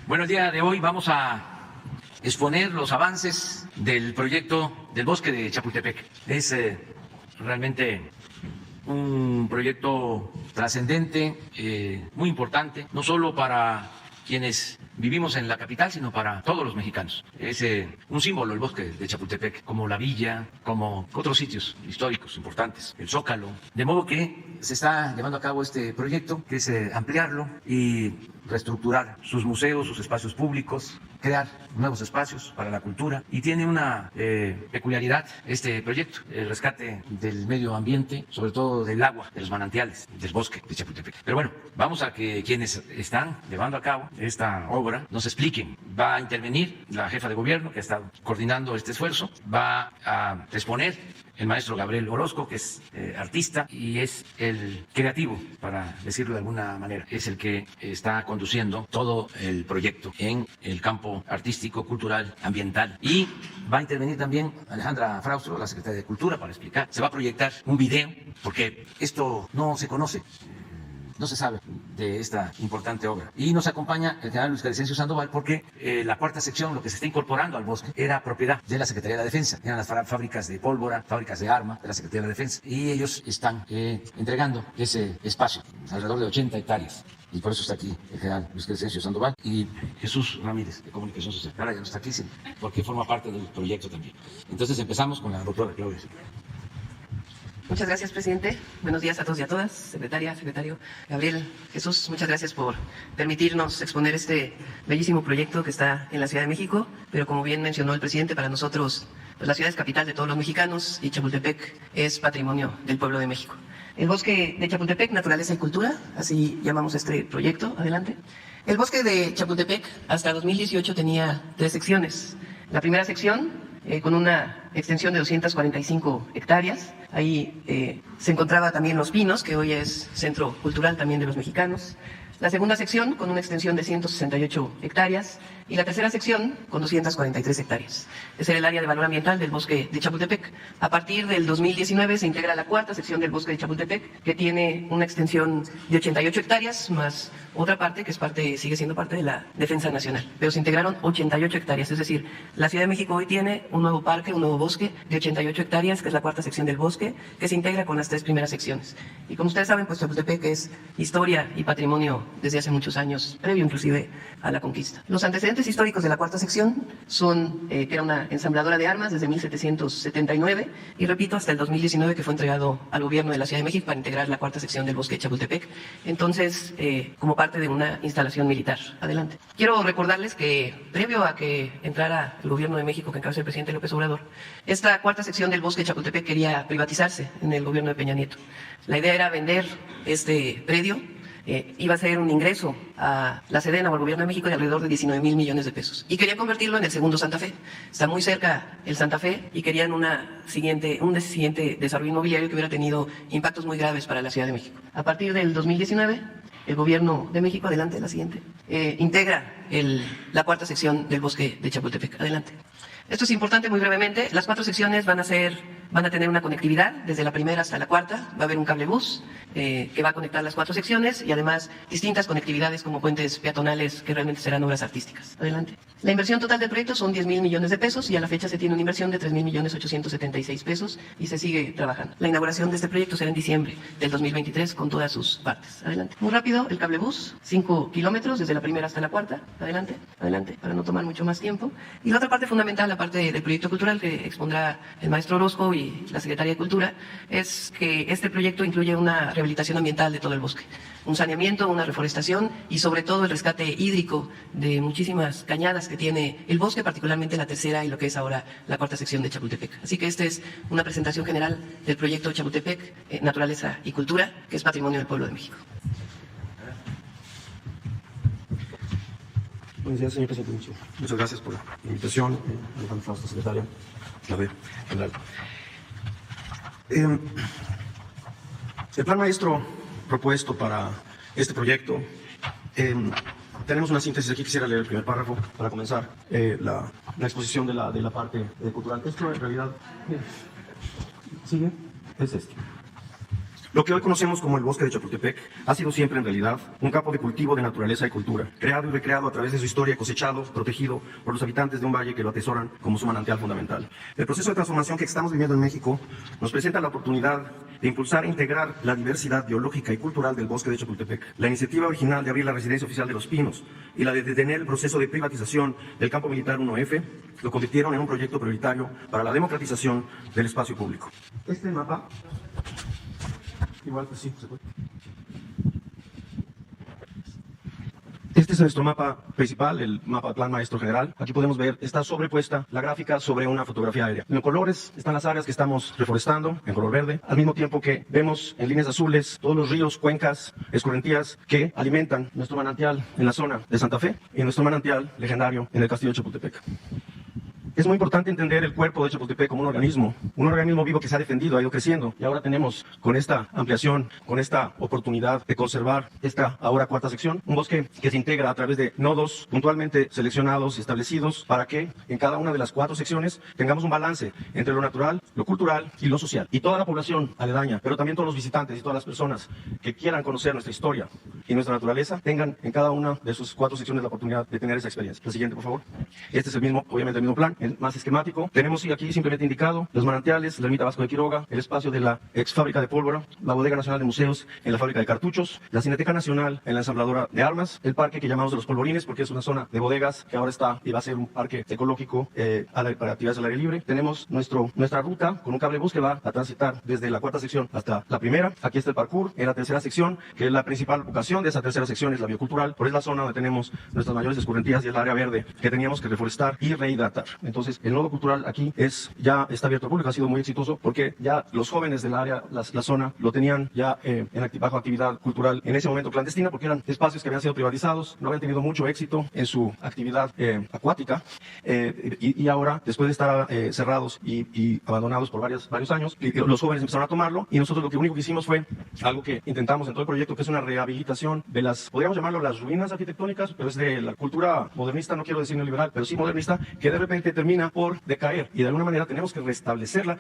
Bueno, el día de hoy vamos a exponer los avances del proyecto del bosque de Chapultepec. Es realmente un proyecto trascendente, muy importante, no solo para quienes vivimos en la capital, sino para todos los mexicanos. Es un símbolo el bosque de Chapultepec, como la villa, como otros sitios históricos importantes, el Zócalo. De modo que se está llevando a cabo este proyecto, que es ampliarlo y reestructurar sus museos, sus espacios públicos, crear nuevos espacios para la cultura. Y tiene una peculiaridad este proyecto, el rescate del medio ambiente, sobre todo del agua, de los manantiales, del bosque de Chapultepec. Pero bueno, vamos a que quienes están llevando a cabo esta obra nos expliquen. Va a intervenir la jefa de gobierno, que ha estado coordinando este esfuerzo, va a exponer el maestro Gabriel Orozco, que es artista y es el creativo, para decirlo de alguna manera. Es el que está conduciendo todo el proyecto en el campo artístico, cultural, ambiental. Y va a intervenir también Alejandra Fraustro, la secretaria de Cultura, para explicar. Se va a proyectar un video, porque esto no se conoce. No se sabe de esta importante obra. Y nos acompaña el general Luis Crescencio Sandoval porque la cuarta sección, lo que se está incorporando al bosque, era propiedad de la Secretaría de la Defensa. Eran las fábricas de pólvora, fábricas de armas de la Secretaría de la Defensa. Y ellos están entregando ese espacio, alrededor de 80 hectáreas. Y por eso está aquí el general Luis Crescencio Sandoval y Jesús Ramírez, de Comunicación Social. Ahora ya no está aquí, sí, porque forma parte del proyecto también. Entonces empezamos con la doctora Claudia. Muchas gracias, presidente. Buenos días a todos y a todas. Secretaria, secretario Gabriel, Jesús, muchas gracias por permitirnos exponer este bellísimo proyecto que está en la Ciudad de México, pero como bien mencionó el presidente, para nosotros pues la ciudad es capital de todos los mexicanos y Chapultepec es patrimonio del pueblo de México. El bosque de Chapultepec, naturaleza y cultura, así llamamos este proyecto. Adelante. El bosque de Chapultepec hasta 2018 tenía 3 secciones. La primera sección con una extensión de 245 hectáreas. Ahí se encontraba también Los Pinos, que hoy es centro cultural también de los mexicanos. La segunda sección con una extensión de 168 hectáreas y la tercera sección con 243 hectáreas. Ese era el área de valor ambiental del bosque de Chapultepec. A partir del 2019 se integra la cuarta sección del bosque de Chapultepec, que tiene una extensión de 88 hectáreas, más otra parte que sigue siendo parte de la Defensa Nacional. Pero se integraron 88 hectáreas, es decir, la Ciudad de México hoy tiene un nuevo parque, un nuevo bosque de 88 hectáreas, que es la cuarta sección del bosque, que se integra con las 3 primeras secciones. Y como ustedes saben, pues Chapultepec es historia y patrimonio desde hace muchos años, previo inclusive a la conquista. Los antecedentes históricos de la cuarta sección son que era una ensambladora de armas desde 1779 y repito, hasta el 2019 que fue entregado al gobierno de la Ciudad de México para integrar la cuarta sección del bosque de Chapultepec, entonces como parte de una instalación militar. Adelante. Quiero recordarles que previo a que entrara el gobierno de México que encabeza el presidente López Obrador, esta cuarta sección del bosque de Chapultepec quería privatizarse en el gobierno de Peña Nieto. La idea era vender este predio. Iba a ser un ingreso a la Sedena o al gobierno de México de alrededor de 19,000 millones de pesos. Y querían convertirlo en el segundo Santa Fe. Está muy cerca el Santa Fe y querían un siguiente desarrollo inmobiliario que hubiera tenido impactos muy graves para la Ciudad de México. A partir del 2019, el gobierno de México, adelante, la siguiente, integra la cuarta sección del bosque de Chapultepec. Adelante. Esto es importante, muy brevemente. Las 4 secciones van a tener una conectividad desde la primera hasta la cuarta. Va a haber un cablebús que va a conectar las 4 secciones y además distintas conectividades como puentes peatonales que realmente serán obras artísticas. Adelante. La inversión total del proyecto son 10,000 millones de pesos y a la fecha se tiene una inversión de 3,876,000 pesos y se sigue trabajando. La inauguración de este proyecto será en diciembre del 2023 con todas sus partes. Adelante. Muy rápido, el cablebús, 5 kilómetros desde la primera hasta la cuarta. Adelante, adelante, para no tomar mucho más tiempo. Y la otra parte fundamental, la parte del proyecto cultural que expondrá el maestro Orozco y y la Secretaría de Cultura es que este proyecto incluye una rehabilitación ambiental de todo el bosque, un saneamiento, una reforestación y sobre todo el rescate hídrico de muchísimas cañadas que tiene el bosque, particularmente la tercera y lo que es ahora la cuarta sección de Chapultepec. Así que esta es una presentación general del proyecto Chapultepec, Naturaleza y Cultura, que es Patrimonio del Pueblo de México. Buenos días, señor presidente. Muchas gracias por la invitación. Alejandro Frausto, secretaria, la de general. El plan maestro propuesto para este proyecto, tenemos una síntesis aquí. Quisiera leer el primer párrafo para comenzar la exposición de la parte cultural. Esto en realidad sigue, es esto. Lo que hoy conocemos como el bosque de Chapultepec ha sido siempre en realidad un campo de cultivo de naturaleza y cultura, creado y recreado a través de su historia, cosechado, protegido por los habitantes de un valle que lo atesoran como su manantial fundamental. El proceso de transformación que estamos viviendo en México nos presenta la oportunidad de impulsar e integrar la diversidad biológica y cultural del bosque de Chapultepec. La iniciativa original de abrir la residencia oficial de Los Pinos y la de detener el proceso de privatización del campo militar 1F lo convirtieron en un proyecto prioritario para la democratización del espacio público. Este mapa... Igual, pues sí, se puede. Este es nuestro mapa principal, el mapa plan maestro general. Aquí podemos ver, está sobrepuesta la gráfica sobre una fotografía aérea. En colores están las áreas que estamos reforestando, en color verde, al mismo tiempo que vemos en líneas azules todos los ríos, cuencas, escorrentías que alimentan nuestro manantial en la zona de Santa Fe y nuestro manantial legendario en el castillo de Chapultepec. Es muy importante entender el cuerpo de Chapultepec como un organismo vivo que se ha defendido, ha ido creciendo, y ahora tenemos, con esta ampliación, con esta oportunidad de conservar esta ahora cuarta sección, un bosque que se integra a través de nodos puntualmente seleccionados y establecidos para que en cada una de las 4 secciones tengamos un balance entre lo natural, lo cultural y lo social. Y toda la población aledaña, pero también todos los visitantes y todas las personas que quieran conocer nuestra historia y nuestra naturaleza, tengan en cada una de sus 4 secciones la oportunidad de tener esa experiencia. La siguiente, por favor. Este es el mismo, obviamente el mismo plan, más esquemático. Tenemos aquí simplemente indicado los manantiales, la ermita Vasco de Quiroga, el espacio de la ex fábrica de pólvora, la bodega nacional de museos en la fábrica de cartuchos, la Cineteca Nacional en la ensambladora de armas, el parque que llamamos de los polvorines porque es una zona de bodegas que ahora está y va a ser un parque ecológico para actividades al aire libre. Tenemos nuestra ruta con un cable bus que va a transitar desde la cuarta sección hasta la primera. Aquí está el parkour en la tercera sección, que es la principal vocación de esa tercera sección, es la biocultural, pero es la zona donde tenemos nuestras mayores escorrentías y es el área verde que teníamos que reforestar y rehidratar. Entonces, el nodo cultural aquí ya está abierto al público, ha sido muy exitoso porque ya los jóvenes del área, la zona, lo tenían ya bajo actividad cultural en ese momento clandestina porque eran espacios que habían sido privatizados, no habían tenido mucho éxito en su actividad acuática y ahora, después de estar cerrados y abandonados por varios años, los jóvenes empezaron a tomarlo y nosotros lo único que hicimos fue algo que intentamos en todo el proyecto, que es una rehabilitación de podríamos llamarlo las ruinas arquitectónicas, pero es de la cultura modernista, no quiero decir neoliberal, pero sí modernista, que de repente termina por decaer y de alguna manera tenemos que restablecer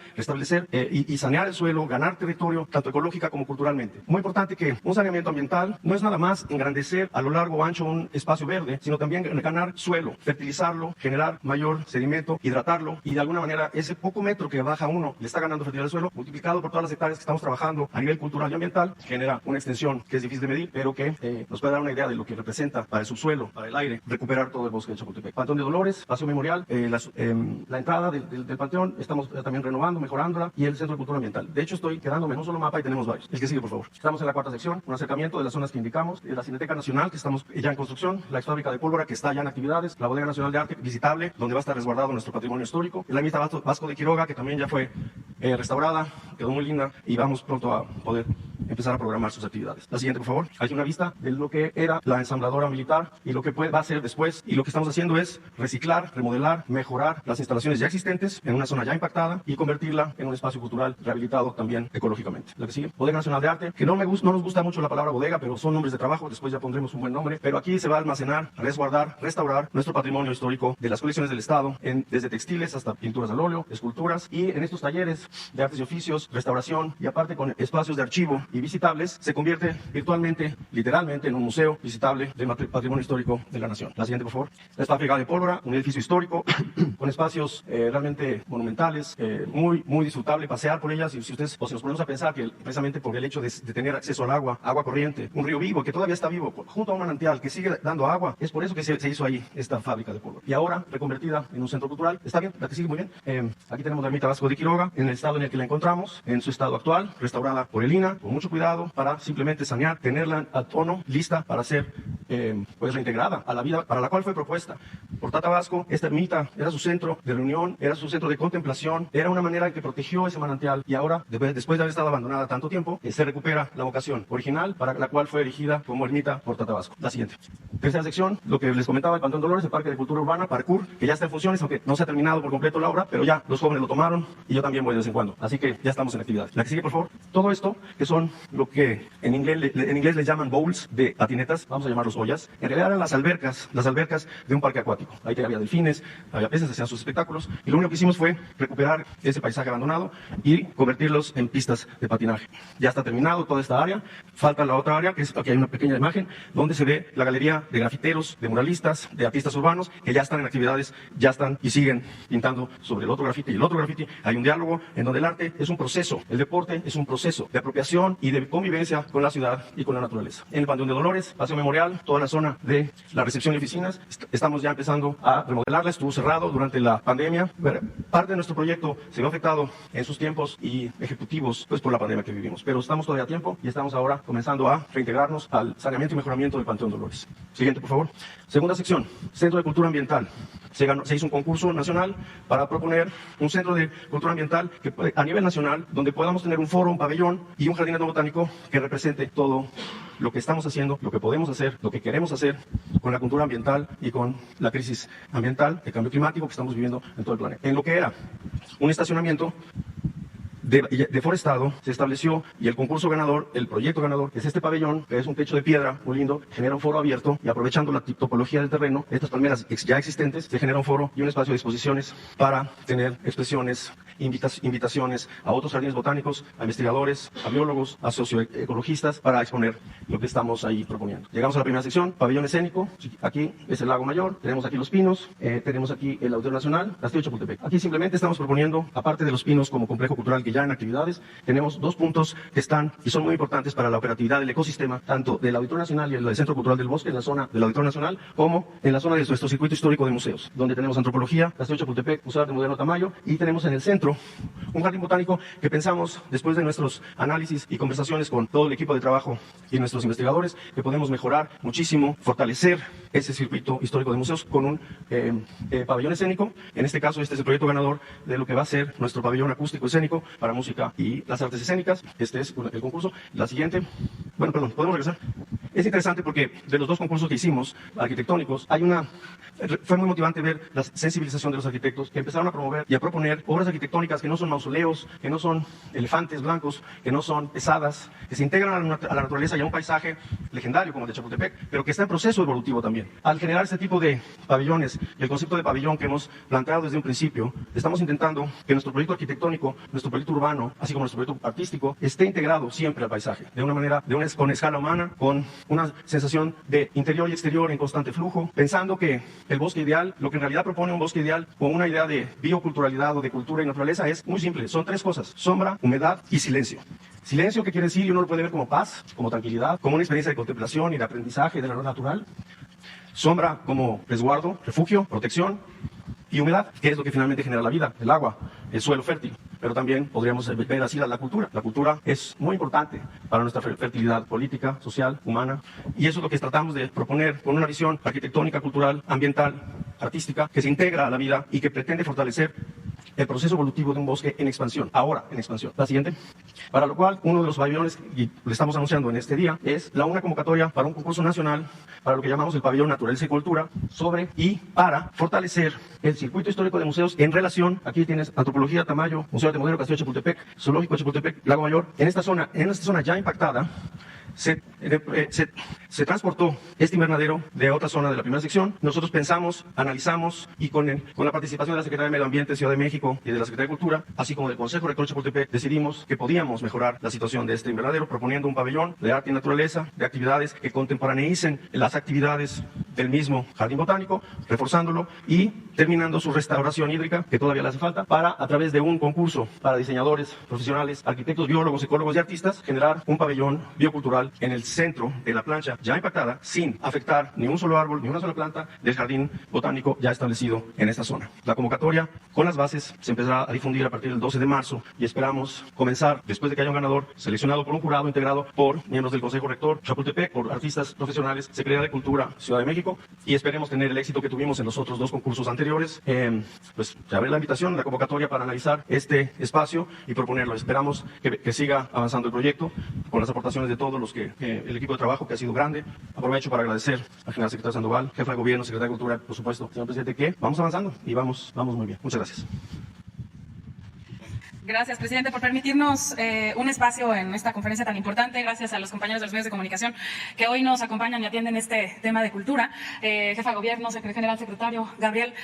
y sanear el suelo, ganar territorio, tanto ecológica como culturalmente. Muy importante que un saneamiento ambiental no es nada más engrandecer a lo largo o ancho un espacio verde, sino también ganar suelo, fertilizarlo, generar mayor sedimento, hidratarlo y de alguna manera ese poco metro que baja uno le está ganando fertilidad al suelo, multiplicado por todas las hectáreas que estamos trabajando a nivel cultural y ambiental, genera una extensión que es difícil de medir, pero que nos puede dar una idea de lo que representa para el subsuelo, para el aire, recuperar todo el bosque de Chapultepec. Panteón de Dolores, espacio memorial, la entrada del panteón, estamos también renovando, mejorándola, y el Centro de Cultura Ambiental. De hecho, estoy quedándome en un solo mapa y tenemos varios. El que sigue, por favor. Estamos en la cuarta sección, un acercamiento de las zonas que indicamos, la Cineteca Nacional, que estamos ya en construcción, la ex fábrica de pólvora, que está ya en actividades, la bodega nacional de arte visitable, donde va a estar resguardado nuestro patrimonio histórico, la ermita Vasco de Quiroga, que también ya fue restaurada, quedó muy linda, y vamos pronto a poder empezar a programar sus actividades. La siguiente, por favor. Hay una vista de lo que era la ensambladora militar y lo que va a ser después, y lo que estamos haciendo es reciclar, remodelar, mejorar las instalaciones ya existentes en una zona ya impactada y convertirla en un espacio cultural rehabilitado también ecológicamente. La que sigue, Bodega Nacional de Arte, que no nos gusta mucho la palabra bodega, pero son nombres de trabajo, después ya pondremos un buen nombre, pero aquí se va a almacenar, resguardar, restaurar nuestro patrimonio histórico de las colecciones del Estado, desde textiles hasta pinturas al óleo, esculturas, y en estos talleres de artes y oficios, restauración, y aparte con espacios de archivo y visitables, se convierte virtualmente, literalmente, en un museo visitable del patrimonio histórico de la nación. La siguiente, por favor. Esta fábrica de pólvora, un edificio histórico con espacios realmente monumentales, muy disfrutable pasear por ellas. Y si ustedes, o si nos ponemos a pensar que precisamente por el hecho de tener acceso al agua corriente, un río vivo que todavía está vivo, junto a un manantial que sigue dando agua, es por eso que se hizo ahí esta fábrica de pólvora. Y ahora reconvertida en un centro cultural. Está bien, la que sigue muy bien. Aquí tenemos la ermita Vasco de Quiroga, en el estado en el que la encontramos, en su estado actual, restaurada por el INAH, con mucho cuidado para simplemente sanear, tenerla a tono, lista para ser pues reintegrada a la vida para la cual fue propuesta por Tata Vasco. Esta ermita era su centro de reunión, era su centro de contemplación, era una manera en que protegió ese manantial, y ahora, después de haber estado abandonada tanto tiempo, se recupera la vocación original para la cual fue erigida como ermita por Tata Vasco. La siguiente. Tercera sección, lo que les comentaba, el Panteón Dolores, el Parque de Cultura Urbana, Parkour, que ya está en funciones, aunque no se ha terminado por completo la obra, pero ya los jóvenes lo tomaron y yo también voy de vez en cuando. Así que ya estamos en actividad. La que sigue, por favor. Todo esto, que son lo que en inglés les llaman bowls de patinetas, vamos a llamarlos ollas, en realidad eran las albercas de un parque acuático. Ahí había delfines, había peces, hacían sus espectáculos, y lo único que hicimos fue recuperar ese paisaje abandonado y convertirlos en pistas de patinaje. Ya está terminado toda esta área. Falta la otra área, que es aquí hay una pequeña imagen donde se ve la galería de grafiteros, de muralistas, de artistas urbanos que ya están en actividades, ya están y siguen pintando sobre el otro grafiti y el otro grafiti. Hay un diálogo en donde el arte es un proceso, el deporte es un proceso de apropiación y de convivencia con la ciudad y con la naturaleza. En el Panteón de Dolores, Paseo Memorial, toda la zona de la recepción y oficinas, estamos ya empezando a remodelarla. Estuvo cerrado durante la pandemia. Parte de nuestro proyecto se vio afectado en sus tiempos y ejecutivos pues por la pandemia que vivimos, pero estamos todavía a tiempo y estamos ahora comenzando a reintegrarnos al saneamiento y mejoramiento del Panteón Dolores. Siguiente, por favor. Segunda sección, Centro de Cultura Ambiental. Se hizo un concurso nacional para proponer un centro de cultura ambiental que, a nivel nacional, donde podamos tener un foro, un pabellón y un jardín botánico que represente todo lo que estamos haciendo, lo que podemos hacer, lo que queremos hacer con la cultura ambiental y con la crisis ambiental, el cambio climático que estamos viviendo en todo el planeta. En lo que era un estacionamiento deforestado, se estableció, y el concurso ganador, el proyecto ganador, es este pabellón, que es un techo de piedra muy lindo, genera un foro abierto, y aprovechando la topología del terreno, estas palmeras ya existentes, se genera un foro y un espacio de exposiciones para tener expresiones, invitaciones a otros jardines botánicos, a investigadores, a biólogos, a socioecologistas, para exponer lo que estamos ahí proponiendo. Llegamos a la primera sección, pabellón escénico. Aquí es el Lago Mayor, tenemos aquí los pinos, tenemos aquí el Auditorio Nacional, Castillo de Chapultepec. Aquí simplemente estamos proponiendo, aparte de los pinos como complejo cultural que ya en actividades, tenemos dos puntos que están y son muy importantes para la operatividad del ecosistema, tanto del Auditorio Nacional y el Centro Cultural del Bosque, en la zona del Auditorio Nacional, como en la zona de nuestro circuito histórico de museos, donde tenemos antropología, Castillo de Chapultepec, Museo de Arte Moderno Tamayo, y tenemos en el centro un jardín botánico que pensamos, después de nuestros análisis y conversaciones con todo el equipo de trabajo y nuestros investigadores, que podemos mejorar muchísimo, fortalecer ese circuito histórico de museos con un pabellón escénico. En este caso, este es el proyecto ganador de lo que va a ser nuestro pabellón acústico escénico para música y las artes escénicas. Este es el concurso. La siguiente, podemos regresar. Es interesante porque de los dos concursos que hicimos, arquitectónicos, fue muy motivante ver la sensibilización de los arquitectos que empezaron a promover y a proponer obras arquitectónicas que no son mausoleos, que no son elefantes blancos, que no son pesadas, que se integran a la naturaleza y a un paisaje legendario como el de Chapultepec, pero que está en proceso evolutivo también. Al generar este tipo de pabellones y el concepto de pabellón que hemos planteado desde un principio, estamos intentando que nuestro proyecto arquitectónico, nuestro proyecto urbano, así como nuestro proyecto artístico, esté integrado siempre al paisaje, de una manera, con escala humana, con una sensación de interior y exterior en constante flujo, pensando que el bosque ideal, lo que en realidad propone un bosque ideal o una idea de bioculturalidad o de cultura y naturaleza, es muy simple, son tres cosas: sombra, humedad y silencio. Silencio, ¿qué quiere decir? Y uno lo puede ver como paz, como tranquilidad, como una experiencia de contemplación y de aprendizaje de la natural. Sombra como resguardo, refugio, protección. Y humedad, que es lo que finalmente genera la vida, el agua, el suelo fértil. Pero también podríamos ver así la cultura. La cultura es muy importante para nuestra fertilidad política, social, humana. Y eso es lo que tratamos de proponer con una visión arquitectónica, cultural, ambiental, artística, que se integra a la vida y que pretende fortalecer el proceso evolutivo de un bosque en expansión, ahora en expansión. La siguiente. Para lo cual, uno de los pabellones, y le estamos anunciando en este día, es una convocatoria para un concurso nacional para lo que llamamos el pabellón Naturaleza y Cultura, sobre y para fortalecer el circuito histórico de museos en relación, aquí tienes Antropología Tamayo, Museo de Arte Moderno, Castillo de Chapultepec, Zoológico de Chapultepec, Lago Mayor. En esta zona ya impactada, se transportó este invernadero de otra zona de la primera sección. Nosotros pensamos, analizamos y con la participación de la Secretaría de Medio Ambiente de Ciudad de México y de la Secretaría de Cultura, así como del Consejo Rector de Chapultepec, decidimos que podíamos mejorar la situación de este invernadero proponiendo un pabellón de arte y naturaleza, de actividades que contemporaneicen las actividades del mismo jardín botánico, reforzándolo y terminando su restauración hídrica, que todavía le hace falta, para, a través de un concurso para diseñadores profesionales, arquitectos, biólogos, ecólogos y artistas, generar un pabellón biocultural en el centro de la plancha ya impactada, sin afectar ni un solo árbol, ni una sola planta del jardín botánico ya establecido en esta zona. La convocatoria con las bases se empezará a difundir a partir del 12 de marzo y esperamos comenzar, después de que haya un ganador, seleccionado por un jurado integrado por miembros del Consejo Rector Chapultepec, por artistas profesionales, Secretaría de Cultura, Ciudad de México, y esperemos tener el éxito que tuvimos en los otros dos concursos anteriores. Pues ya veré la invitación, la convocatoria para analizar este espacio y proponerlo. Esperamos que siga avanzando el proyecto con las aportaciones de todos los que el equipo de trabajo, que ha sido grande. Aprovecho para agradecer al general secretario Sandoval, jefe de gobierno, secretario de Cultura, por supuesto, señor presidente, que vamos avanzando y vamos muy bien. Muchas gracias. Gracias, presidente, por permitirnos un espacio en esta conferencia tan importante. Gracias a los compañeros de los medios de comunicación que hoy nos acompañan y atienden este tema de cultura. Jefa de Gobierno, general secretario Gabriel,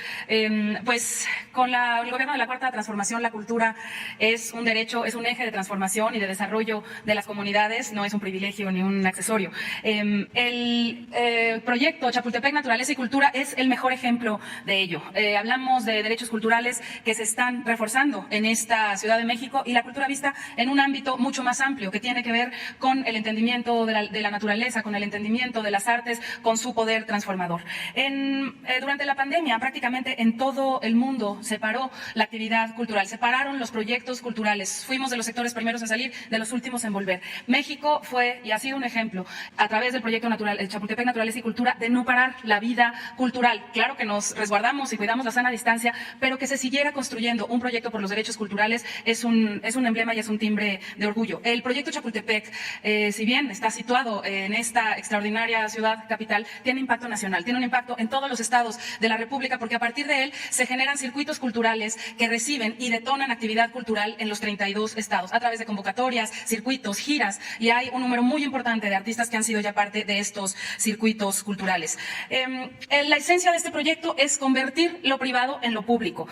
pues con el Gobierno de la Cuarta Transformación, la cultura es un derecho, es un eje de transformación y de desarrollo de las comunidades, no es un privilegio ni un accesorio. El proyecto Chapultepec Naturaleza y Cultura es el mejor ejemplo de ello. Hablamos de derechos culturales que se están reforzando en esta Ciudad de México y la cultura vista en un ámbito mucho más amplio que tiene que ver con el entendimiento de la naturaleza, con el entendimiento de las artes, con su poder transformador. Durante la pandemia prácticamente en todo el mundo se paró la actividad cultural, se pararon los proyectos culturales, fuimos de los sectores primeros en salir, de los últimos en volver. México fue y ha sido un ejemplo a través del proyecto Chapultepec Naturaleza y Cultura de no parar la vida cultural. Claro que nos resguardamos y cuidamos la sana distancia, pero que se siguiera construyendo un proyecto por los derechos culturales es un emblema y es un timbre de orgullo. El proyecto Chapultepec, si bien está situado en esta extraordinaria ciudad capital, tiene impacto nacional, tiene un impacto en todos los estados de la República, porque a partir de él se generan circuitos culturales que reciben y detonan actividad cultural en los 32 estados, a través de convocatorias, circuitos, giras, y hay un número muy importante de artistas que han sido ya parte de estos circuitos culturales. La esencia de este proyecto es convertir lo privado en lo público.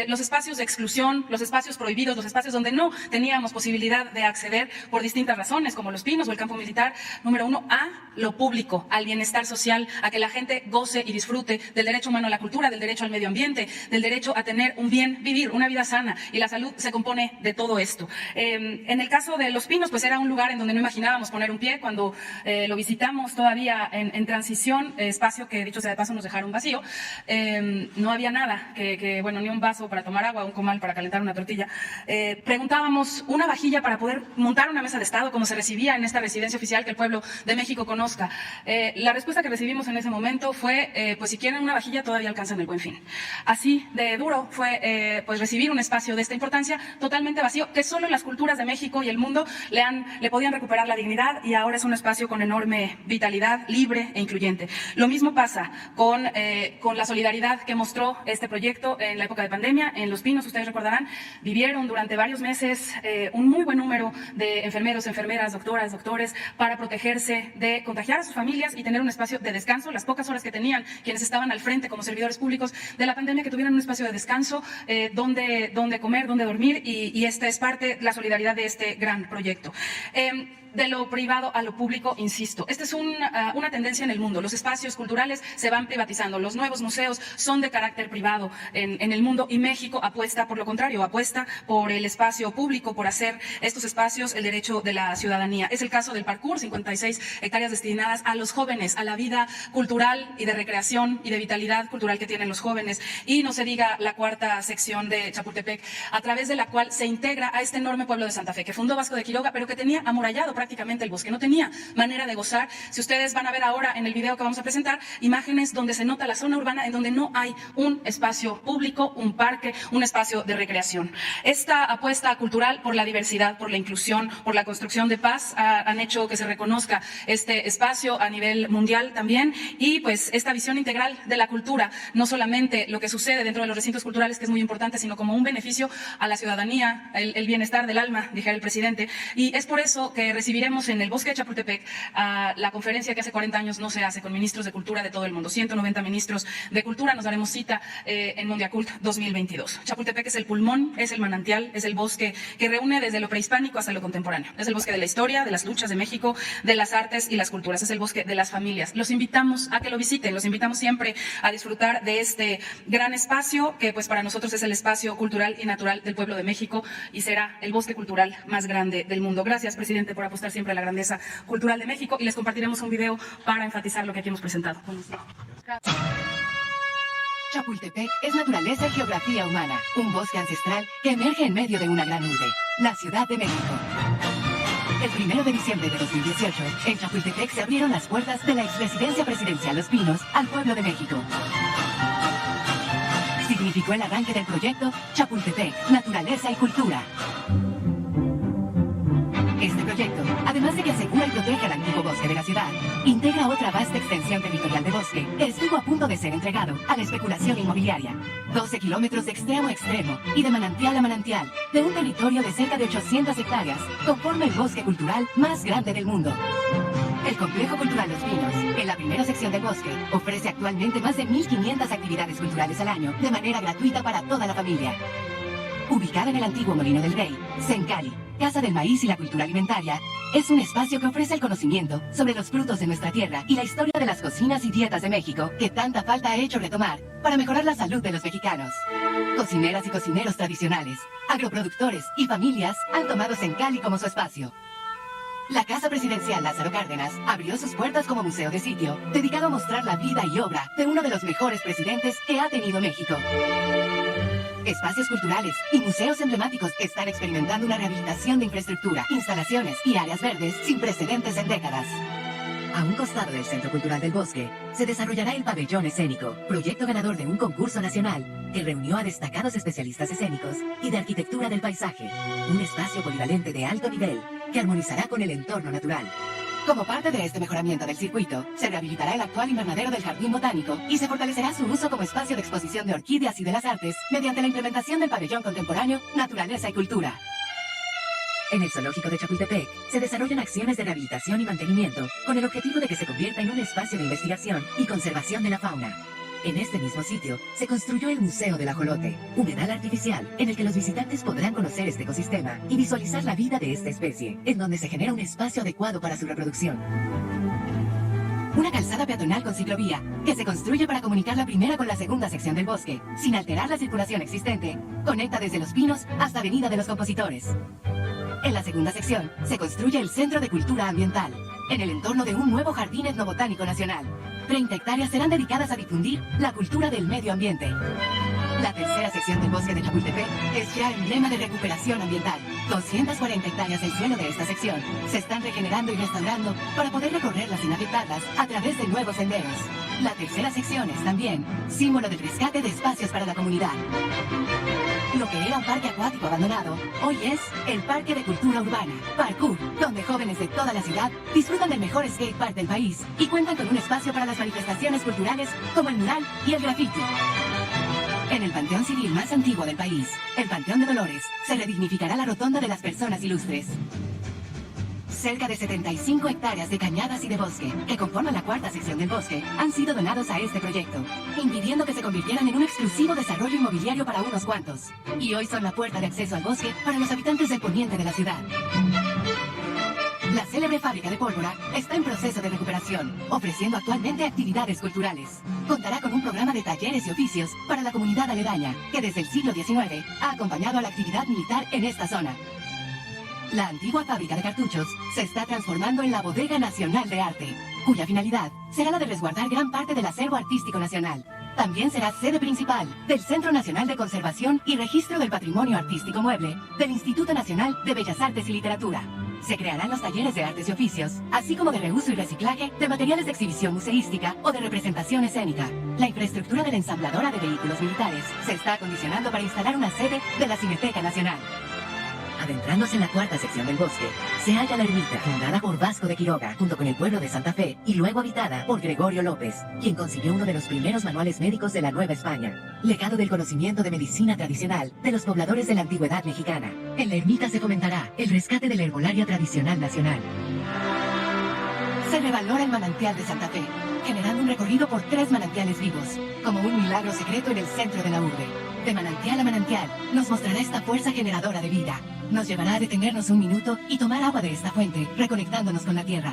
Los espacios de exclusión, los espacios prohibidos, los espacios donde no teníamos posibilidad de acceder por distintas razones, como Los Pinos o el campo militar, número uno, a lo público, al bienestar social, a que la gente goce y disfrute del derecho humano a la cultura, del derecho al medio ambiente, del derecho a tener un bien vivir, una vida sana, y la salud se compone de todo esto. En el caso de Los Pinos, pues era un lugar en donde no imaginábamos poner un pie cuando lo visitamos todavía en transición, espacio que dicho sea de paso nos dejaron vacío. No había nada, bueno, ni un vaso para tomar agua, un comal para calentar una tortilla. Preguntábamos una vajilla para poder montar una mesa de Estado como se recibía en esta residencia oficial que el pueblo de México conozca. La respuesta que recibimos en ese momento fue, pues si quieren una vajilla todavía alcanzan el Buen Fin. Así de duro fue pues recibir un espacio de esta importancia totalmente vacío, que solo las culturas de México y el mundo le podían recuperar la dignidad, y ahora es un espacio con enorme vitalidad, libre e incluyente. Lo mismo pasa con la solidaridad que mostró este proyecto en la época de pandemia. En Los Pinos, ustedes recordarán, vivieron durante varios meses un muy buen número de enfermeros, enfermeras, doctoras, doctores, para protegerse de contagiar a sus familias y tener un espacio de descanso, las pocas horas que tenían quienes estaban al frente como servidores públicos de la pandemia, que tuvieran un espacio de descanso, donde comer, donde dormir, y esta es parte de la solidaridad de este gran proyecto. De lo privado a lo público, insisto, esta es una tendencia en el mundo. Los espacios culturales se van privatizando, los nuevos museos son de carácter privado en el mundo, y México apuesta por lo contrario, apuesta por el espacio público, por hacer estos espacios el derecho de la ciudadanía. Es el caso del parkour, 56 hectáreas destinadas a los jóvenes, a la vida cultural y de recreación y de vitalidad cultural que tienen los jóvenes, y no se diga la cuarta sección de Chapultepec, a través de la cual se integra a este enorme pueblo de Santa Fe, que fundó Vasco de Quiroga, pero que tenía amurallado prácticamente el bosque, no tenía manera de gozar. Si ustedes van a ver ahora en el video que vamos a presentar, imágenes donde se nota la zona urbana en donde no hay un espacio público, un parque, un espacio de recreación. Esta apuesta cultural por la diversidad, por la inclusión, por la construcción de paz han hecho que se reconozca este espacio a nivel mundial también, y pues esta visión integral de la cultura, no solamente lo que sucede dentro de los recintos culturales, que es muy importante, sino como un beneficio a la ciudadanía, el bienestar del alma, dijera el presidente, y es por eso que recibimos recibiremos en el Bosque de Chapultepec a la conferencia que hace 40 años no se hace con ministros de cultura de todo el mundo. 190 ministros de cultura, nos daremos cita en Mondiacult 2022. Chapultepec es el pulmón, es el manantial, es el bosque que reúne desde lo prehispánico hasta lo contemporáneo. Es el bosque de la historia, de las luchas de México, de las artes y las culturas. Es el bosque de las familias. Los invitamos a que lo visiten, los invitamos siempre a disfrutar de este gran espacio que pues para nosotros es el espacio cultural y natural del pueblo de México y será el bosque cultural más grande del mundo. Gracias, presidente, por apostar siempre a la grandeza cultural de México y les compartiremos un video para enfatizar lo que aquí hemos presentado. Chapultepec es naturaleza y geografía humana, un bosque ancestral que emerge en medio de una gran urbe, la Ciudad de México. El 1 de diciembre de 2018, en Chapultepec se abrieron las puertas de la exresidencia presidencial Los Pinos al pueblo de México. Significó el arranque del proyecto Chapultepec, Naturaleza y Cultura. Este proyecto, además de que asegura y protege el antiguo bosque de la ciudad, integra otra vasta extensión territorial de bosque que estuvo a punto de ser entregado a la especulación inmobiliaria. 12 kilómetros de extremo a extremo y de manantial a manantial, de un territorio de cerca de 800 hectáreas, conforma el bosque cultural más grande del mundo. El Complejo Cultural Los Pinos, en la primera sección del bosque, ofrece actualmente más de 1.500 actividades culturales al año, de manera gratuita para toda la familia. Ubicada en el antiguo Molino del Rey, Sencali, Casa del Maíz y la Cultura Alimentaria, es un espacio que ofrece el conocimiento sobre los frutos de nuestra tierra y la historia de las cocinas y dietas de México que tanta falta ha hecho retomar para mejorar la salud de los mexicanos. Cocineras y cocineros tradicionales, agroproductores y familias han tomado Sencali como su espacio. La Casa Presidencial Lázaro Cárdenas abrió sus puertas como museo de sitio, dedicado a mostrar la vida y obra de uno de los mejores presidentes que ha tenido México. Espacios culturales y museos emblemáticos están experimentando una rehabilitación de infraestructura, instalaciones y áreas verdes sin precedentes en décadas. A un costado del Centro Cultural del Bosque se desarrollará el Pabellón Escénico, proyecto ganador de un concurso nacional que reunió a destacados especialistas escénicos y de arquitectura del paisaje, un espacio polivalente de alto nivel que armonizará con el entorno natural. Como parte de este mejoramiento del circuito, se rehabilitará el actual invernadero del Jardín Botánico y se fortalecerá su uso como espacio de exposición de orquídeas y de las artes mediante la implementación del pabellón contemporáneo Naturaleza y Cultura. En el Zoológico de Chapultepec se desarrollan acciones de rehabilitación y mantenimiento con el objetivo de que se convierta en un espacio de investigación y conservación de la fauna. En este mismo sitio se construyó el Museo del Ajolote, humedal artificial en el que los visitantes podrán conocer este ecosistema y visualizar la vida de esta especie, en donde se genera un espacio adecuado para su reproducción. Una calzada peatonal con ciclovía que se construye para comunicar la primera con la segunda sección del bosque, sin alterar la circulación existente, conecta desde Los Pinos hasta Avenida de los Compositores. En la segunda sección se construye el Centro de Cultura Ambiental, en el entorno de un nuevo jardín etnobotánico nacional. 30 hectáreas serán dedicadas a difundir la cultura del medio ambiente. La tercera sección del bosque de Chapultepec es ya emblema de recuperación ambiental. 240 hectáreas del suelo de esta sección se están regenerando y restaurando para poder recorrerlas sin afectarlas a través de nuevos senderos. La tercera sección es también símbolo del rescate de espacios para la comunidad. Lo que era un parque acuático abandonado, hoy es el Parque de Cultura Urbana, Parkour, donde jóvenes de toda la ciudad disfrutan del mejor skatepark del país y cuentan con un espacio para las manifestaciones culturales como el mural y el graffiti. En el panteón civil más antiguo del país, el Panteón de Dolores, se redignificará la rotonda de las personas ilustres. Cerca de 75 hectáreas de cañadas y de bosque, que conforman la cuarta sección del bosque, han sido donados a este proyecto, impidiendo que se convirtieran en un exclusivo desarrollo inmobiliario para unos cuantos. Y hoy son la puerta de acceso al bosque para los habitantes del poniente de la ciudad. La célebre fábrica de pólvora está en proceso de recuperación, ofreciendo actualmente actividades culturales. Contará con un programa de talleres y oficios para la comunidad aledaña, que desde el siglo XIX ha acompañado a la actividad militar en esta zona. La antigua fábrica de cartuchos se está transformando en la Bodega Nacional de Arte, cuya finalidad será la de resguardar gran parte del acervo artístico nacional. También será sede principal del Centro Nacional de Conservación y Registro del Patrimonio Artístico Mueble del Instituto Nacional de Bellas Artes y Literatura. Se crearán los talleres de artes y oficios, así como de reuso y reciclaje de materiales de exhibición museística o de representación escénica. La infraestructura de la ensambladora de vehículos militares se está acondicionando para instalar una sede de la Cineteca Nacional. Adentrándose en la cuarta sección del bosque, se halla la ermita, fundada por Vasco de Quiroga, junto con el pueblo de Santa Fe, y luego habitada por Gregorio López, quien concibió uno de los primeros manuales médicos de la Nueva España, legado del conocimiento de medicina tradicional de los pobladores de la antigüedad mexicana. En la ermita se fomentará el rescate de la herbolaria tradicional nacional. Se revalora el manantial de Santa Fe, generando un recorrido por 3 manantiales vivos, como un milagro secreto en el centro de la urbe. De manantial a manantial, nos mostrará esta fuerza generadora de vida. Nos llevará a detenernos un minuto y tomar agua de esta fuente, reconectándonos con la tierra.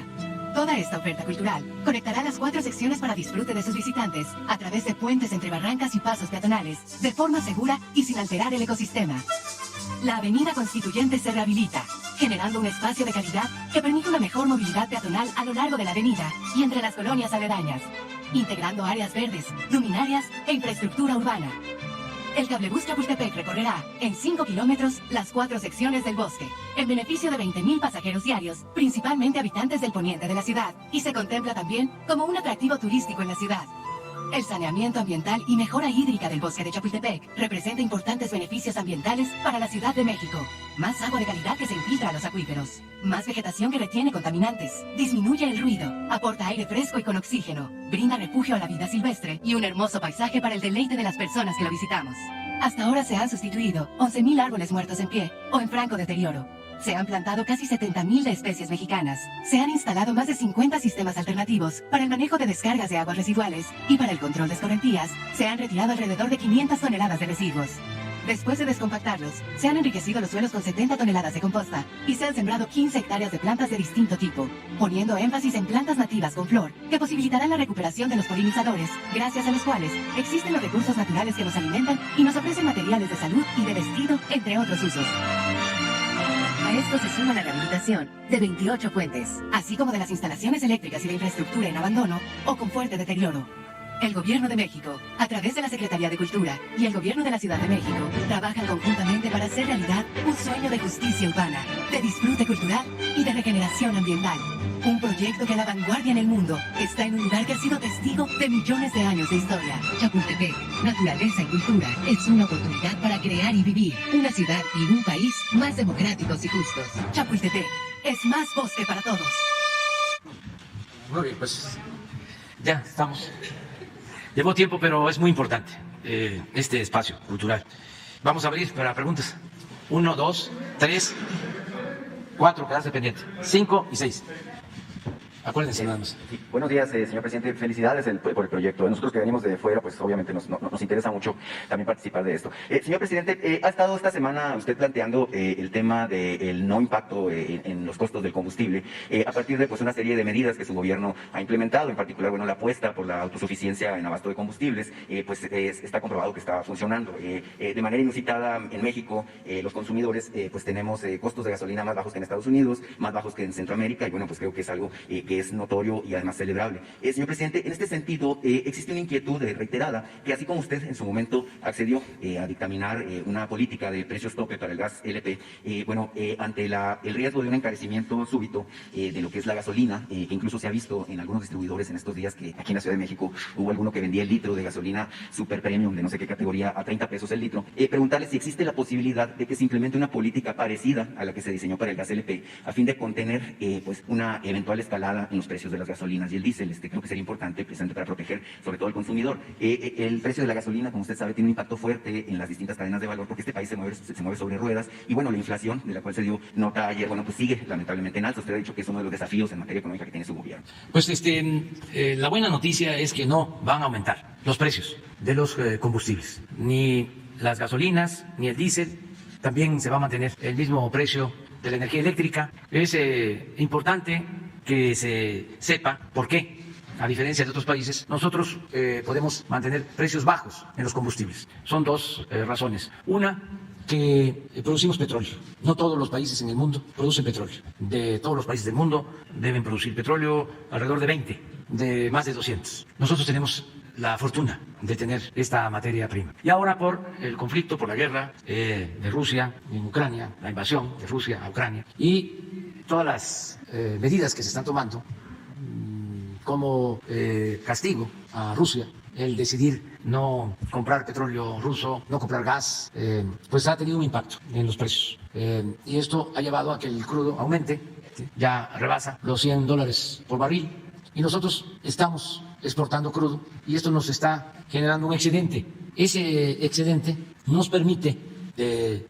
Toda esta oferta cultural conectará las 4 secciones para disfrute de sus visitantes, a través de puentes entre barrancas y pasos peatonales, de forma segura y sin alterar el ecosistema. La avenida Constituyente se rehabilita, generando un espacio de calidad que permite una mejor movilidad peatonal a lo largo de la avenida y entre las colonias aledañas, integrando áreas verdes, luminarias e infraestructura urbana. El cablebús Chapultepec recorrerá en 5 kilómetros las 4 secciones del bosque, en beneficio de 20.000 pasajeros diarios, principalmente habitantes del poniente de la ciudad, y se contempla también como un atractivo turístico en la ciudad. El saneamiento ambiental y mejora hídrica del bosque de Chapultepec representa importantes beneficios ambientales para la Ciudad de México. Más agua de calidad que se infiltra a los acuíferos, más vegetación que retiene contaminantes, disminuye el ruido, aporta aire fresco y con oxígeno, brinda refugio a la vida silvestre y un hermoso paisaje para el deleite de las personas que lo visitamos. Hasta ahora se han sustituido 11.000 árboles muertos en pie o en franco deterioro. Se han plantado casi 70.000 de especies mexicanas. Se han instalado más de 50 sistemas alternativos para el manejo de descargas de aguas residuales y para el control de escorrentías. Se han retirado alrededor de 500 toneladas de residuos. Después de descompactarlos, se han enriquecido los suelos con 70 toneladas de composta y se han sembrado 15 hectáreas de plantas de distinto tipo, poniendo énfasis en plantas nativas con flor que posibilitarán la recuperación de los polinizadores, gracias a los cuales existen los recursos naturales que nos alimentan y nos ofrecen materiales de salud y de vestido, entre otros usos. A esto se suma la rehabilitación de 28 puentes, así como de las instalaciones eléctricas y de infraestructura en abandono o con fuerte deterioro. El Gobierno de México, a través de la Secretaría de Cultura y el Gobierno de la Ciudad de México, trabajan conjuntamente para hacer realidad un sueño de justicia urbana, de disfrute cultural y de regeneración ambiental. Un proyecto que a la vanguardia en el mundo está en un lugar que ha sido testigo de millones de años de historia. Chapultepec, naturaleza y cultura, es una oportunidad para crear y vivir una ciudad y un país más democráticos y justos. Chapultepec es más bosque para todos. Muy bien, pues ya estamos. Llevó tiempo, pero es muy importante este espacio cultural. Vamos a abrir para preguntas. 1, 2, 3, 4, quedarse pendiente. 5 y 6. Acuérdense nada más. Sí. Buenos días, señor presidente. Felicidades por el proyecto. Nosotros que venimos de fuera, pues obviamente nos interesa mucho también participar de esto. Señor presidente, ha estado esta semana usted planteando el tema del no impacto en los costos del combustible a partir de pues una serie de medidas que su gobierno ha implementado, en particular, bueno, la apuesta por la autosuficiencia en abasto de combustibles, pues está comprobado que está funcionando. De manera inusitada en México, los consumidores pues tenemos costos de gasolina más bajos que en Estados Unidos, más bajos que en Centroamérica, y bueno, pues creo que es algo que es notorio y además celebrable. Señor presidente, en este sentido existe una inquietud reiterada que así como usted en su momento accedió a dictaminar una política de precios tope para el gas LP, bueno, ante el riesgo de un encarecimiento súbito de lo que es la gasolina, que incluso se ha visto en algunos distribuidores en estos días que aquí en la Ciudad de México hubo alguno que vendía el litro de gasolina super premium de no sé qué categoría a 30 pesos el litro, preguntarle si existe la posibilidad de que se implemente una política parecida a la que se diseñó para el gas LP a fin de contener pues una eventual escalada en los precios de las gasolinas y el diésel. Creo que sería importante precisamente para proteger sobre todo al consumidor. El precio de la gasolina, como usted sabe, tiene un impacto fuerte en las distintas cadenas de valor porque este país se mueve sobre ruedas y bueno, la inflación de la cual se dio nota ayer, bueno, pues sigue lamentablemente en alza. Usted ha dicho que es uno de los desafíos en materia económica que tiene su gobierno. Pues la buena noticia es que no van a aumentar los precios de los combustibles, ni las gasolinas, ni el diésel. También se va a mantener el mismo precio de la energía eléctrica. Es importante que se sepa por qué, a diferencia de otros países, nosotros podemos mantener precios bajos en los combustibles. Son dos razones. Una, que producimos petróleo. No todos los países en el mundo producen petróleo. De todos los países del mundo deben producir petróleo alrededor de 20, de más de 200. Nosotros tenemos la fortuna de tener esta materia prima. Y ahora por el conflicto, por la guerra de Rusia en Ucrania, la invasión de Rusia a Ucrania y todas las medidas que se están tomando como castigo a Rusia, el decidir no comprar petróleo ruso, no comprar gas, pues ha tenido un impacto en los precios. Y esto ha llevado a que el crudo aumente, ya rebasa los $100 por barril. Y nosotros estamos exportando crudo y esto nos está generando un excedente. Ese excedente nos permite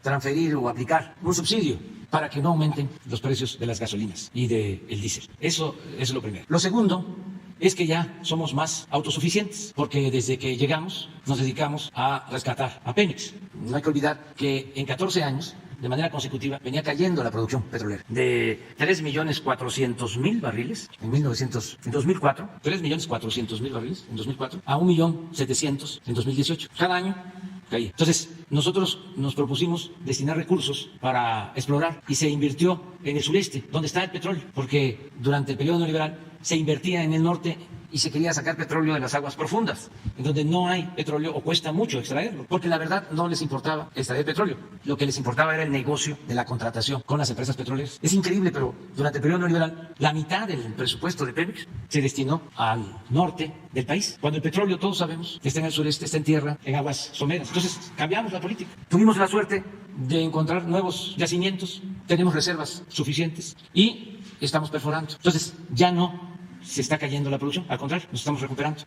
transferir o aplicar un subsidio para que no aumenten los precios de las gasolinas y del diésel. Eso es lo primero. Lo segundo es que ya somos más autosuficientes, porque desde que llegamos nos dedicamos a rescatar a Pemex. No hay que olvidar que en 14 años, de manera consecutiva, venía cayendo la producción petrolera de 3.400.000 barriles en 2004, 3.400.000 barriles en 2004, a 1.700.000 en 2018. Cada año caía. Entonces, nosotros nos propusimos destinar recursos para explorar y se invirtió en el sureste, donde está el petróleo, porque durante el periodo neoliberal se invertía en el norte y se quería sacar petróleo de las aguas profundas, en donde no hay petróleo o cuesta mucho extraerlo, porque la verdad no les importaba extraer petróleo, lo que les importaba era el negocio de la contratación con las empresas petroleras. Es increíble, pero durante el periodo neoliberal la mitad del presupuesto de Pemex se destinó al norte del país, cuando el petróleo, todos sabemos, está en el sureste, está en tierra, en aguas someras. Entonces cambiamos la política. Tuvimos la suerte de encontrar nuevos yacimientos, tenemos reservas suficientes y estamos perforando. Entonces ya no se está cayendo la producción, al contrario, nos estamos recuperando.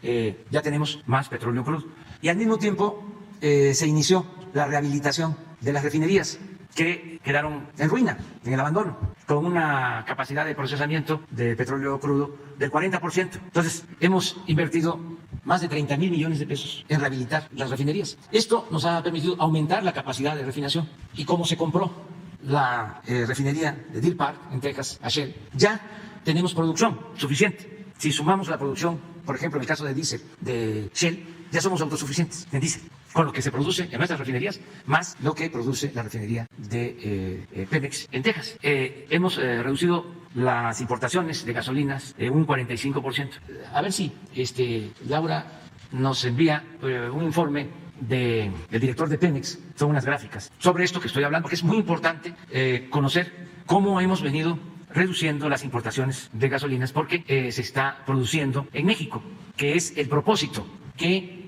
Ya tenemos más petróleo crudo. Y al mismo tiempo se inició la rehabilitación de las refinerías que quedaron en ruina, en el abandono, con una capacidad de procesamiento de petróleo crudo del 40%. Entonces, hemos invertido más de 30.000 millones de pesos en rehabilitar las refinerías. Esto nos ha permitido aumentar la capacidad de refinación. Y como se compró la refinería de Deer Park, en Texas, a Shell, ya tenemos producción suficiente. Si sumamos la producción, por ejemplo, en el caso de diésel de Shell, ya somos autosuficientes en diésel, con lo que se produce en nuestras refinerías, más lo que produce la refinería de Pemex en Texas. Hemos reducido las importaciones de gasolinas un 45%. A ver si Laura nos envía un informe del director de Pemex, son unas gráficas sobre esto que estoy hablando, porque es muy importante conocer cómo hemos venido reduciendo las importaciones de gasolinas, porque se está produciendo en México, que es el propósito, que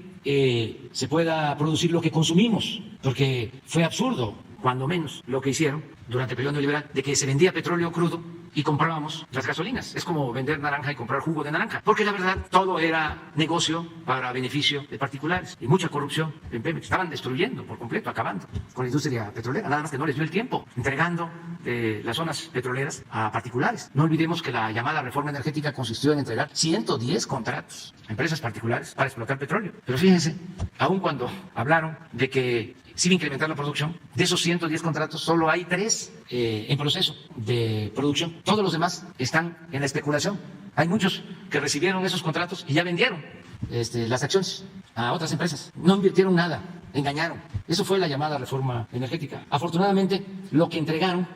se pueda producir lo que consumimos, porque fue absurdo, cuando menos, lo que hicieron durante el periodo neoliberal, de que se vendía petróleo crudo y comprábamos las gasolinas. Es como vender naranja y comprar jugo de naranja, porque la verdad todo era negocio para beneficio de particulares y mucha corrupción en Pemex. Estaban destruyendo por completo, acabando con la industria petrolera, nada más que no les dio el tiempo, entregando las zonas petroleras a particulares. No olvidemos que la llamada reforma energética consistió en entregar 110 contratos a empresas particulares para explotar petróleo. Pero fíjense, aun cuando hablaron de que se iba a incrementar la producción, de esos 110 contratos solo hay 3 en proceso de producción. Todos los demás están en la especulación. Hay muchos que recibieron esos contratos y ya vendieron las acciones a otras empresas. No invirtieron nada, engañaron. Eso fue la llamada reforma energética. Afortunadamente, lo que entregaron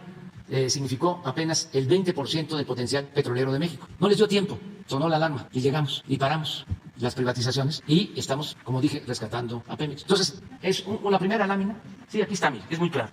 significó apenas el 20% del potencial petrolero de México. No les dio tiempo, sonó la alarma y llegamos y paramos las privatizaciones y estamos, como dije, rescatando a Pemex. Entonces, es una primera lámina. Sí, aquí está, mire, es muy claro.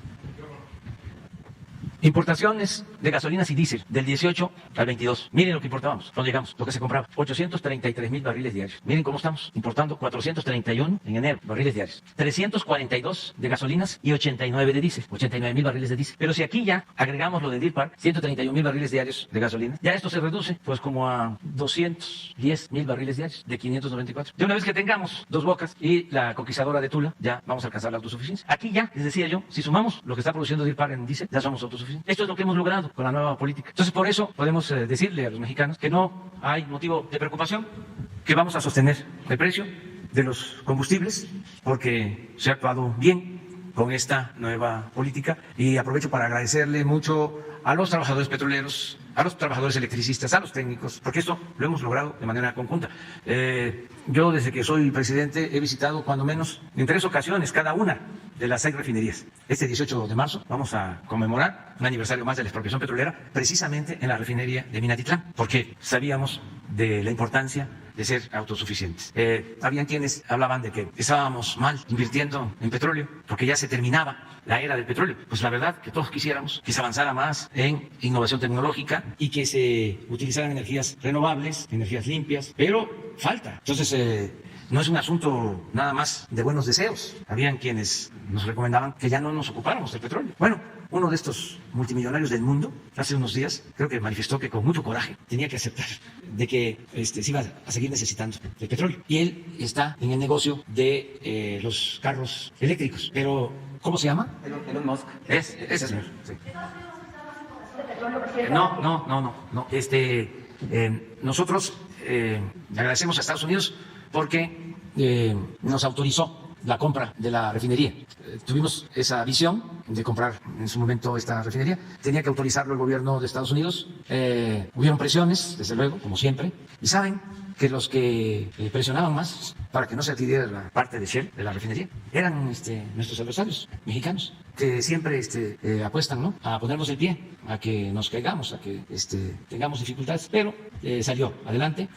Importaciones de gasolinas y diésel del 18 al 22. Miren lo que importábamos cuando llegamos, lo que se compraba. 833.000 barriles diarios. Miren cómo estamos importando 431 en enero barriles diarios. 342 de gasolinas y 89 de diésel. 89.000 barriles de diésel. Pero si aquí ya agregamos lo de Deer Park, 131.000 barriles diarios de gasolina, ya esto se reduce pues como a 210.000 barriles diarios de 594. De una vez que tengamos Dos Bocas y la coquizadora de Tula, ya vamos a alcanzar la autosuficiencia. Aquí ya, les decía yo, si sumamos lo que está produciendo Deer Park en diésel, ya somos autosuficientes. Esto es lo que hemos logrado con la nueva política. Entonces, por eso podemos decirle a los mexicanos que no hay motivo de preocupación, que vamos a sostener el precio de los combustibles, porque se ha actuado bien con esta nueva política. Y aprovecho para agradecerle mucho a los trabajadores petroleros, a los trabajadores electricistas, a los técnicos, porque esto lo hemos logrado de manera conjunta. Yo, desde que soy presidente, he visitado cuando menos en 3 ocasiones cada una de las 6 refinerías. Este 18 de marzo vamos a conmemorar un aniversario más de la expropiación petrolera, precisamente en la refinería de Minatitlán, porque sabíamos de la importancia de ser autosuficientes. Habían quienes hablaban de que estábamos mal invirtiendo en petróleo, porque ya se terminaba la era del petróleo. Pues la verdad que todos quisiéramos que se avanzara más en innovación tecnológica y que se utilizaran energías renovables, energías limpias, pero falta. Entonces, no es un asunto nada más de buenos deseos. Habían quienes nos recomendaban que ya no nos ocupáramos del petróleo. Bueno, uno de estos multimillonarios del mundo, hace unos días, creo que manifestó que con mucho coraje tenía que aceptar de que se iba a seguir necesitando el petróleo. Y él está en el negocio de los carros eléctricos. Pero, ¿cómo se llama? Elon Musk. Ese señor. Sí. No. Nosotros agradecemos a Estados Unidos porque nos autorizó la compra de la refinería. Tuvimos esa visión de comprar en su momento esta refinería. Tenía que autorizarlo el gobierno de Estados Unidos. Hubieron presiones, desde luego, como siempre. Y saben que los que presionaban más para que no se adquiriera la parte de Shell, de la refinería, eran nuestros adversarios mexicanos, que siempre apuestan, ¿no?, a ponernos el pie, a que nos caigamos, a que tengamos dificultades. Pero salió adelante.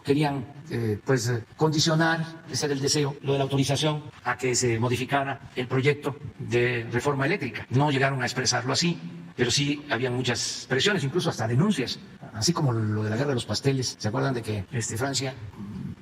Querían condicionar, ese era el deseo, lo de la autorización a que se modificara el proyecto de reforma eléctrica. No llegaron a expresarlo así, pero sí habían muchas presiones, incluso hasta denuncias, así como lo de la guerra de los pasteles. ¿Se acuerdan de que Francia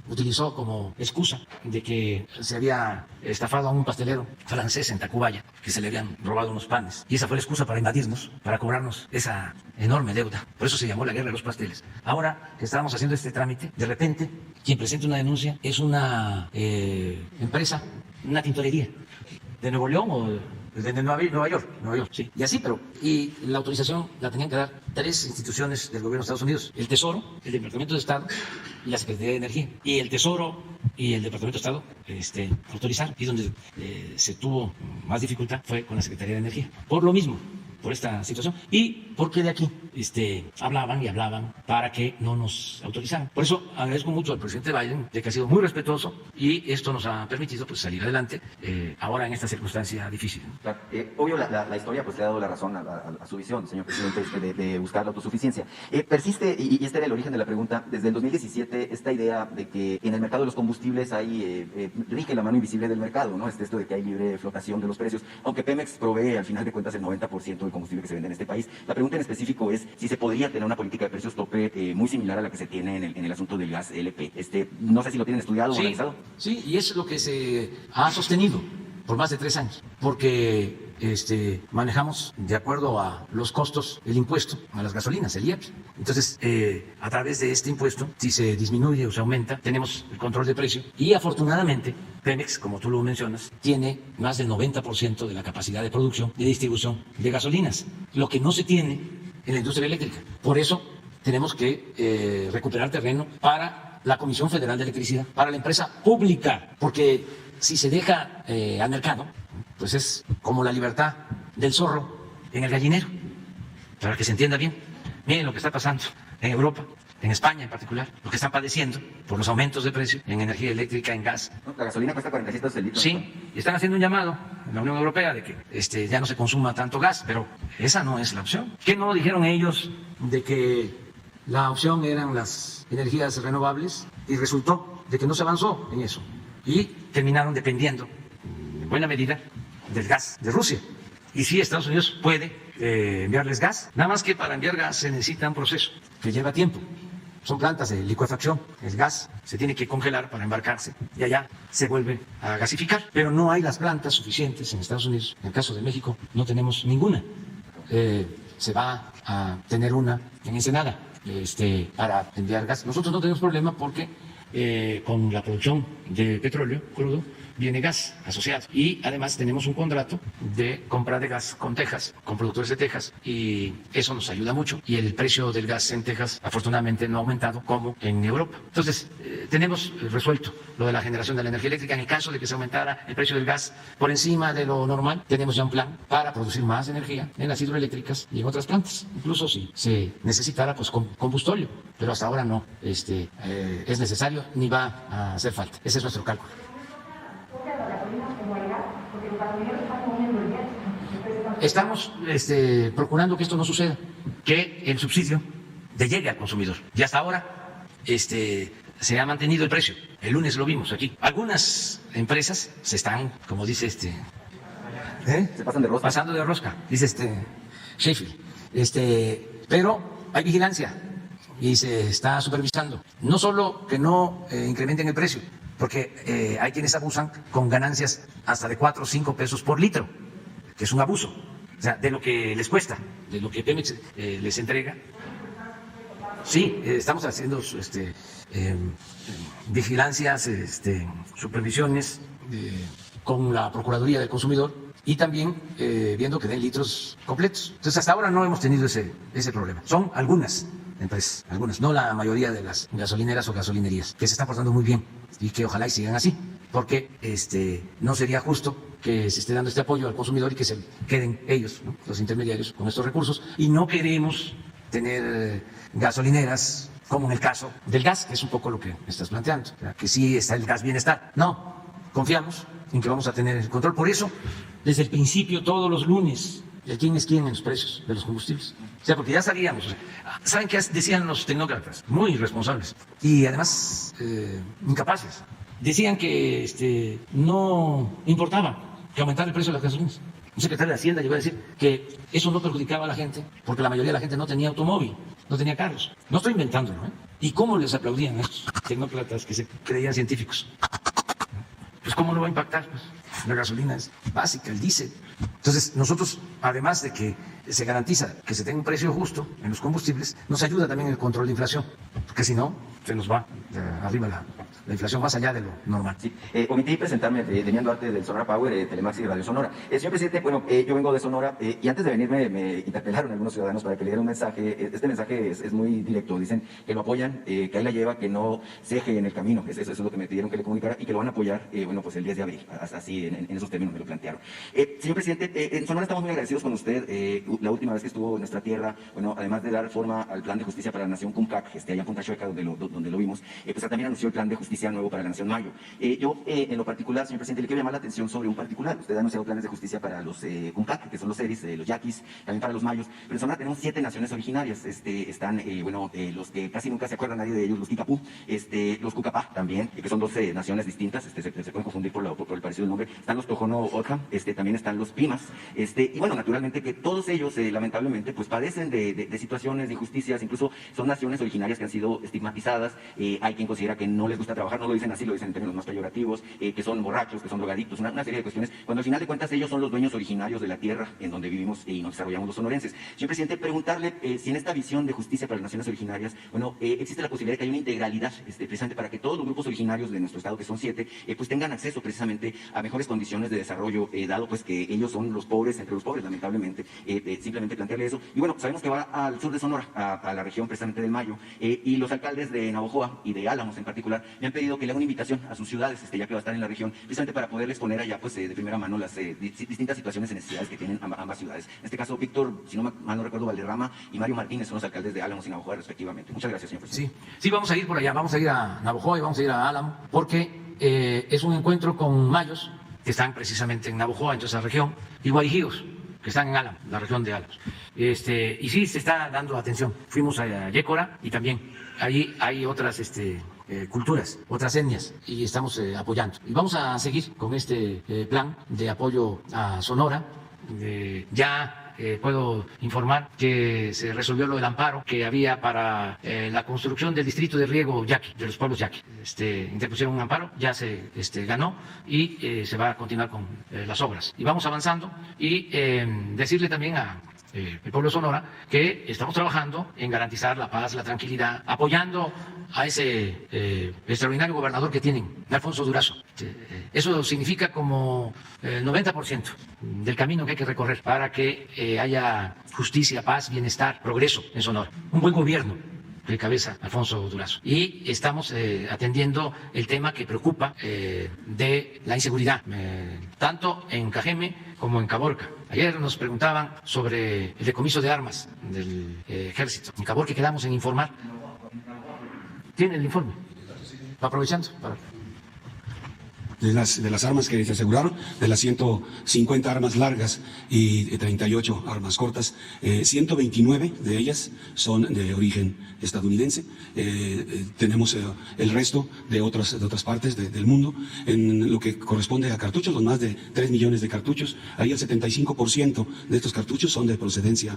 utilizó como excusa de que se había estafado a un pastelero francés en Tacubaya, que se le habían robado unos panes? Y esa fue la excusa para invadirnos, para cobrarnos esa enorme deuda. Por eso se llamó la guerra de los pasteles. Ahora que estábamos haciendo este trámite, de repente, quien presenta una denuncia es una empresa, una tintorería de Nuevo León o de Nueva York, sí. Y así, y la autorización la tenían que dar 3 instituciones del gobierno de Estados Unidos: el Tesoro, el Departamento de Estado y la Secretaría de Energía. Y el Tesoro y el Departamento de Estado autorizaron. Y donde se tuvo más dificultad fue con la Secretaría de Energía. Por lo mismo, por esta situación, y porque de aquí hablaban y hablaban para que no nos autorizaran. Por eso agradezco mucho al presidente Biden de que ha sido muy respetuoso, y esto nos ha permitido salir adelante ahora en esta circunstancia difícil. Claro. Obvio, la historia le ha dado la razón a su visión, señor presidente, de buscar la autosuficiencia. Persiste, y este era el origen de la pregunta, desde el 2017, esta idea de que en el mercado de los combustibles rige la mano invisible del mercado, ¿no? Esto de que hay libre flotación de los precios, aunque Pemex provee al final de cuentas el 90% del combustible que se vende en este país. La pregunta en específico es si se podría tener una política de precios tope muy similar a la que se tiene en el asunto del gas LP. No sé si lo tienen estudiado o analizado. Sí, y es lo que se ha sostenido por más de 3 años, porque manejamos de acuerdo a los costos el impuesto a las gasolinas, el IEPS. Entonces, a través de este impuesto, si se disminuye o se aumenta, tenemos el control de precio, y afortunadamente Pemex, como tú lo mencionas, tiene más del 90% de la capacidad de producción y de distribución de gasolinas, lo que no se tiene en la industria eléctrica. Por eso tenemos que recuperar terreno para la Comisión Federal de Electricidad, para la empresa pública, porque si se deja al mercado, pues es como la libertad del zorro en el gallinero. Para que se entienda bien, miren lo que está pasando en Europa, en España en particular, lo que están padeciendo por los aumentos de precio en energía eléctrica, en gas. La gasolina cuesta 46 pesos el litro. Sí, y están haciendo un llamado en la Unión Europea de que ya no se consuma tanto gas, pero esa no es la opción. ¿Qué no dijeron ellos de que la opción eran las energías renovables? Y resultó de que no se avanzó en eso, y terminaron dependiendo en buena medida del gas de Rusia. Y sí, Estados Unidos puede enviarles gas, nada más que para enviar gas se necesita un proceso que lleva tiempo. Son plantas de licuefacción, el gas se tiene que congelar para embarcarse y allá se vuelve a gasificar, pero no hay las plantas suficientes en Estados Unidos. En el caso de México no tenemos ninguna. Se va a tener una en Ensenada para enviar gas. Nosotros no tenemos problema porque con la producción de petróleo crudo viene gas asociado, y además tenemos un contrato de compra de gas con Texas, con productores de Texas, y eso nos ayuda mucho, y el precio del gas en Texas afortunadamente no ha aumentado como en Europa. Entonces tenemos resuelto lo de la generación de la energía eléctrica. En el caso de que se aumentara el precio del gas por encima de lo normal, tenemos ya un plan para producir más energía en las hidroeléctricas y en otras plantas, incluso si se necesitara combustóleo, pero hasta ahora no es necesario ni va a hacer falta. Ese es nuestro cálculo. Estamos procurando que esto no suceda, que el subsidio llegue al consumidor. Y hasta ahora se ha mantenido el precio. El lunes lo vimos aquí. Algunas empresas se están, como dice se pasan de rosca. Pasando de rosca, dice Sheffield. Pero hay vigilancia y se está supervisando. No solo que no incrementen el precio, porque hay quienes abusan con ganancias hasta de 4 o 5 pesos por litro, que es un abuso, o sea, de lo que les cuesta, de lo que Pemex les entrega. Sí, estamos haciendo vigilancias, supervisiones con la Procuraduría del Consumidor y también viendo que den litros completos. Entonces, hasta ahora no hemos tenido ese problema. Son algunas empresas, algunas, no la mayoría de las gasolineras o gasolinerías, que se están portando muy bien y que ojalá y sigan así, porque no sería justo que se esté dando este apoyo al consumidor y que se queden ellos, ¿no?, los intermediarios, con estos recursos, y no queremos tener gasolineras como en el caso del gas, que es un poco lo que me estás planteando, o sea, que sí está el gas bienestar. No, confiamos en que vamos a tener el control. Por eso, desde el principio, todos los lunes, el quién es quién en los precios de los combustibles. O sea, porque ya sabíamos. O sea, ¿saben qué decían los tecnócratas? Muy irresponsables y además incapaces. Decían que no importaba que aumentara el precio de las gasolinas. Un secretario de Hacienda llegó a decir que eso no perjudicaba a la gente porque la mayoría de la gente no tenía automóvil, no tenía carros. No estoy inventándolo, ¿eh? ¿Y cómo les aplaudían a estos tecnócratas que se creían científicos? Pues ¿cómo no va a impactar? Pues la gasolina es básica, el diésel. Entonces nosotros, además de que se garantiza que se tenga un precio justo en los combustibles, nos ayuda también el control de inflación, porque si no, se nos va arriba la inflación más allá de lo normal. Sí, omití presentarme, Demián Duarte del Sonora Power, Telemax y Radio Sonora. Señor presidente, bueno, yo vengo de Sonora y antes de venir me interpelaron algunos ciudadanos para que le diera un mensaje. Este mensaje es muy directo, dicen que lo apoyan, que ahí la lleva, que no ceje en el camino. Eso es lo que me pidieron que le comunicara y que lo van a apoyar, bueno, pues el 10 de abril, así en esos términos me lo plantearon. Señor presidente, en Sonora estamos muy agradecidos con usted. La última vez que estuvo en nuestra tierra, bueno, además de dar forma al plan de justicia para la nación CUMCAC, allá en Punta Chueca, donde lo vimos, pues también anunció el plan de justicia nuevo para la nación Mayo. Yo, en lo particular, señor presidente, le quiero llamar la atención sobre un particular. Usted ha anunciado planes de justicia para los CUMCAC, que son los seris, los yaquis, también para los mayos, pero en Sonora tenemos 7 naciones originarias. Están, los que casi nunca se acuerda nadie de ellos, los Kikapú, los Cucapá también, que son 12 naciones distintas, se pueden confundir por el parecido del nombre. Están los Tojono Otham, también están los Pimas, y bueno, naturalmente que todos ellos, lamentablemente, pues padecen de situaciones, de injusticias, incluso son naciones originarias que han sido estigmatizadas. Hay quien considera que no les gusta trabajar, no lo dicen así, lo dicen en términos más peyorativos, que son borrachos, que son drogadictos, una serie de cuestiones, cuando al final de cuentas ellos son los dueños originarios de la tierra en donde vivimos y nos desarrollamos los sonorenses. Señor presidente, preguntarle si en esta visión de justicia para las naciones originarias, bueno, existe la posibilidad de que haya una integralidad, precisamente para que todos los grupos originarios de nuestro estado, que son 7, pues tengan acceso precisamente a mejores condiciones de desarrollo, dado pues que ellos son los pobres entre los pobres, lamentablemente, simplemente plantearle eso. Y bueno, sabemos que va al sur de Sonora, a la región precisamente del Mayo, y los alcaldes de Navojoa y de Álamos en particular me han pedido que le haga una invitación a sus ciudades, ya que va a estar en la región, precisamente para poderles poner allá pues de primera mano las distintas situaciones y necesidades que tienen ambas ciudades. En este caso, Víctor, si no mal no recuerdo, Valderrama y Mario Martínez son los alcaldes de Álamos y Navojoa respectivamente. Muchas gracias, señor presidente. Sí, vamos a ir por allá, vamos a ir a Navojoa y vamos a ir a Álamo, porque es un encuentro con mayos que están precisamente en Navojoa, en toda esa región, y guarijíos que están en Álamo, la región de Álamos. Y sí, se está dando atención. Fuimos a Yécora y también ahí hay otras culturas, otras etnias, y estamos apoyando. Y vamos a seguir con este plan de apoyo a Sonora. Puedo informar que se resolvió lo del amparo que había para la construcción del distrito de riego yaqui, de los pueblos yaqui. Interpusieron un amparo, ya se ganó y se va a continuar con las obras. Y vamos avanzando y decirle también a el pueblo de Sonora que estamos trabajando en garantizar la paz, la tranquilidad, apoyando a ese extraordinario gobernador que tienen, Alfonso Durazo. Eso significa como el 90% del camino que hay que recorrer para que haya justicia, paz, bienestar, progreso en Sonora. Un buen gobierno de cabeza Alfonso Durazo. Y estamos atendiendo el tema que preocupa de la inseguridad, tanto en Cajeme como en Caborca. Ayer nos preguntaban sobre el decomiso de armas del ejército. En Caborca quedamos en informar. ¿Tiene el informe? Aprovechando. de las armas que se aseguraron, de las 150 armas largas y 38 armas cortas, 129 de ellas son de origen estadounidense. Tenemos el resto de otras partes del mundo. En lo que corresponde a cartuchos, los más de 3 millones de cartuchos, ahí el 75% de estos cartuchos son de procedencia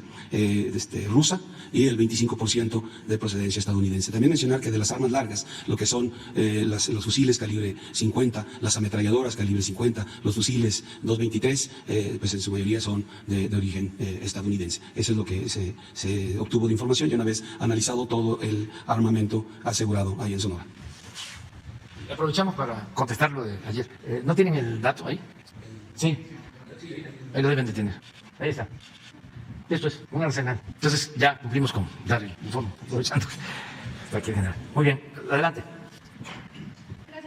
rusa y el 25% de procedencia estadounidense. También mencionar que de las armas largas, lo que son los fusiles calibre 50, las ametralladoras calibre 50, los fusiles 223, pues en su mayoría son de origen estadounidense. Eso es lo que se obtuvo de información y una vez analizado todo el armamento asegurado ahí en Sonora. Aprovechamos para contestar lo de ayer. ¿No tienen el dato ahí? Sí. Ahí lo deben de tener. Ahí está. Esto es un arsenal. Entonces ya cumplimos con dar el informe, aprovechando. Está aquí el general. Muy bien, adelante.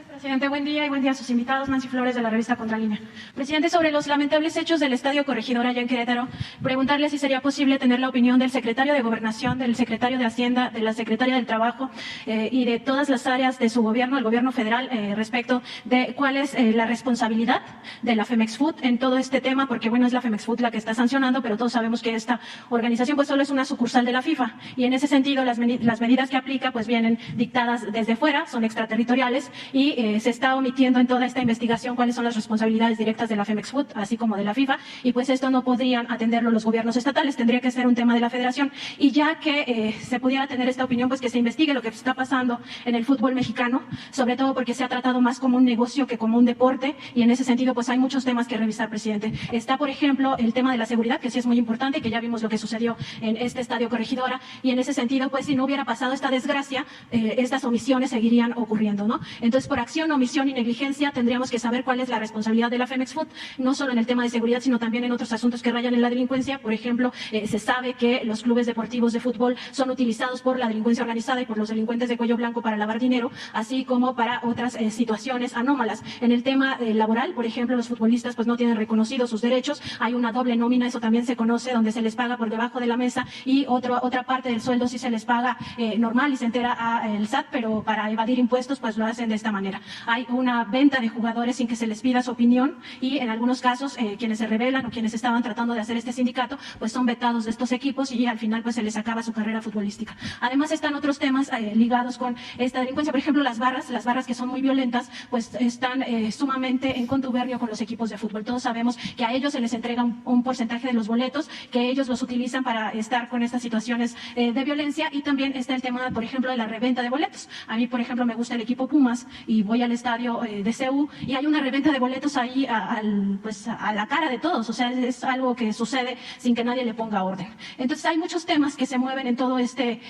Presidente, buen día y buen día a sus invitados. Nancy Flores, de la revista Contralínea. Presidente, sobre los lamentables hechos del Estadio Corregidora allá en Querétaro, preguntarle si sería posible tener la opinión del secretario de Gobernación, del secretario de Hacienda, de la secretaria del Trabajo y de todas las áreas de su gobierno, el gobierno federal, respecto de cuál es la responsabilidad de la Femex Food en todo este tema, porque bueno, es la Femex Food la que está sancionando, pero todos sabemos que esta organización pues solo es una sucursal de la FIFA y en ese sentido las medidas que aplica pues vienen dictadas desde fuera, son extraterritoriales y se está omitiendo en toda esta investigación cuáles son las responsabilidades directas de la Femex Food, así como de la FIFA, y pues esto no podrían atenderlo los gobiernos estatales, tendría que ser un tema de la Federación. Y ya que se pudiera tener esta opinión, pues que se investigue lo que está pasando en el fútbol mexicano, sobre todo porque se ha tratado más como un negocio que como un deporte, y en ese sentido pues hay muchos temas que revisar, presidente. Está, por ejemplo, el tema de la seguridad, que sí es muy importante, que ya vimos lo que sucedió en este Estadio Corregidora, y en ese sentido, pues si no hubiera pasado esta desgracia, estas omisiones seguirían ocurriendo, ¿no? Entonces, por acción, omisión y negligencia, tendríamos que saber cuál es la responsabilidad de la Femex Food, no solo en el tema de seguridad, sino también en otros asuntos que rayan en la delincuencia. Por ejemplo, se sabe que los clubes deportivos de fútbol son utilizados por la delincuencia organizada y por los delincuentes de cuello blanco para lavar dinero, así como para otras situaciones anómalas. En el tema laboral, por ejemplo, los futbolistas pues no tienen reconocidos sus derechos, hay una doble nómina, eso también se conoce, donde se les paga por debajo de la mesa y otra parte del sueldo sí se les paga normal y se entera al SAT, pero para evadir impuestos pues lo hacen de esta manera. Hay una venta de jugadores sin que se les pida su opinión y en algunos casos quienes se rebelan o quienes estaban tratando de hacer este sindicato pues son vetados de estos equipos y al final pues se les acaba su carrera futbolística. Además están otros temas ligados con esta delincuencia, por ejemplo las barras que son muy violentas pues están sumamente en contubernio con los equipos de fútbol. Todos sabemos que a ellos se les entrega un porcentaje de los boletos, que ellos los utilizan para estar con estas situaciones de violencia, y también está el tema, por ejemplo, de la reventa de boletos. A mí, por ejemplo, me gusta el equipo Pumas y voy al estadio de CU y hay una reventa de boletos ahí a la cara de todos, o sea, es algo que sucede sin que nadie le ponga orden. Entonces hay muchos temas que se mueven en todo este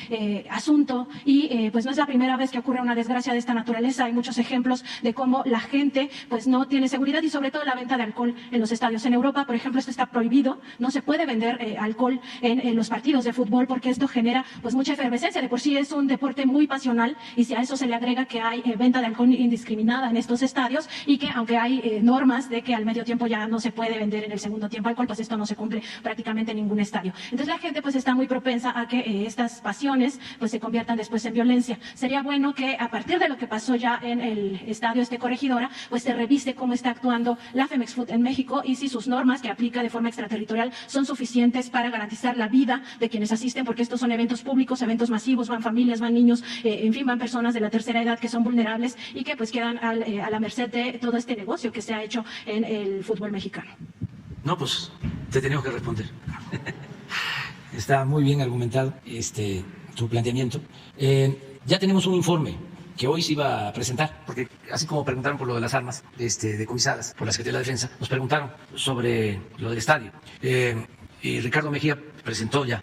asunto y pues no es la primera vez que ocurre una desgracia de esta naturaleza. Hay muchos ejemplos de cómo la gente pues no tiene seguridad y sobre todo la venta de alcohol en los estadios. En Europa, por ejemplo, esto está prohibido, no se puede vender alcohol en los partidos de fútbol porque esto genera pues mucha efervescencia. De por sí es un deporte muy pasional y si a eso se le agrega que hay venta de alcohol indiscriminada en estos estadios y que aunque hay normas de que al medio tiempo ya no se puede vender en el segundo tiempo alcohol, pues esto no se cumple prácticamente en ningún estadio. Entonces la gente pues está muy propensa a que estas pasiones pues se conviertan después en violencia. Sería bueno que a partir de lo que pasó ya en el estadio Corregidora, pues se revise cómo está actuando la Femex Food en México y si sus normas que aplica de forma extraterritorial son suficientes para garantizar la vida de quienes asisten, porque estos son eventos públicos, eventos masivos, van familias, van niños, en fin, van personas de la tercera edad que son vulnerables y que pues quedan a la merced de todo este negocio que se ha hecho en el fútbol mexicano. No, pues te tenemos que responder. Está muy bien argumentado tu planteamiento. Ya tenemos un informe que hoy se iba a presentar, porque así como preguntaron por lo de las armas decomisadas por la Secretaría de la Defensa, nos preguntaron sobre lo del estadio. Y Ricardo Mejía presentó ya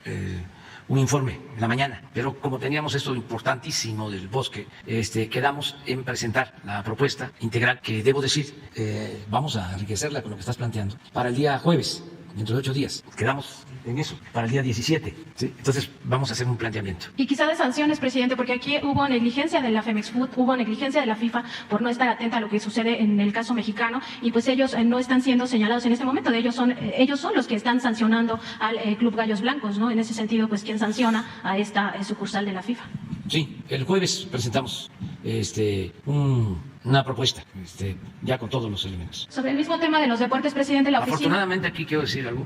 un informe en la mañana, pero como teníamos esto importantísimo del bosque, quedamos en presentar la propuesta integral que, debo decir, vamos a enriquecerla con lo que estás planteando para el día jueves, dentro de 8 días. Quedamos en eso, para el día 17. ¿Sí? Entonces vamos a hacer un planteamiento. Y quizá de sanciones, presidente, porque aquí hubo negligencia de la Femex Food, hubo negligencia de la FIFA por no estar atenta a lo que sucede en el caso mexicano y pues ellos no están siendo señalados en este momento. Ellos son los que están sancionando al Club Gallos Blancos, ¿no? En ese sentido, pues ¿quién sanciona a esta sucursal de la FIFA? Sí, el jueves presentamos una propuesta, ya con todos los elementos. Sobre el mismo tema de los deportes, presidente, la oficina... Afortunadamente, aquí quiero decir algo,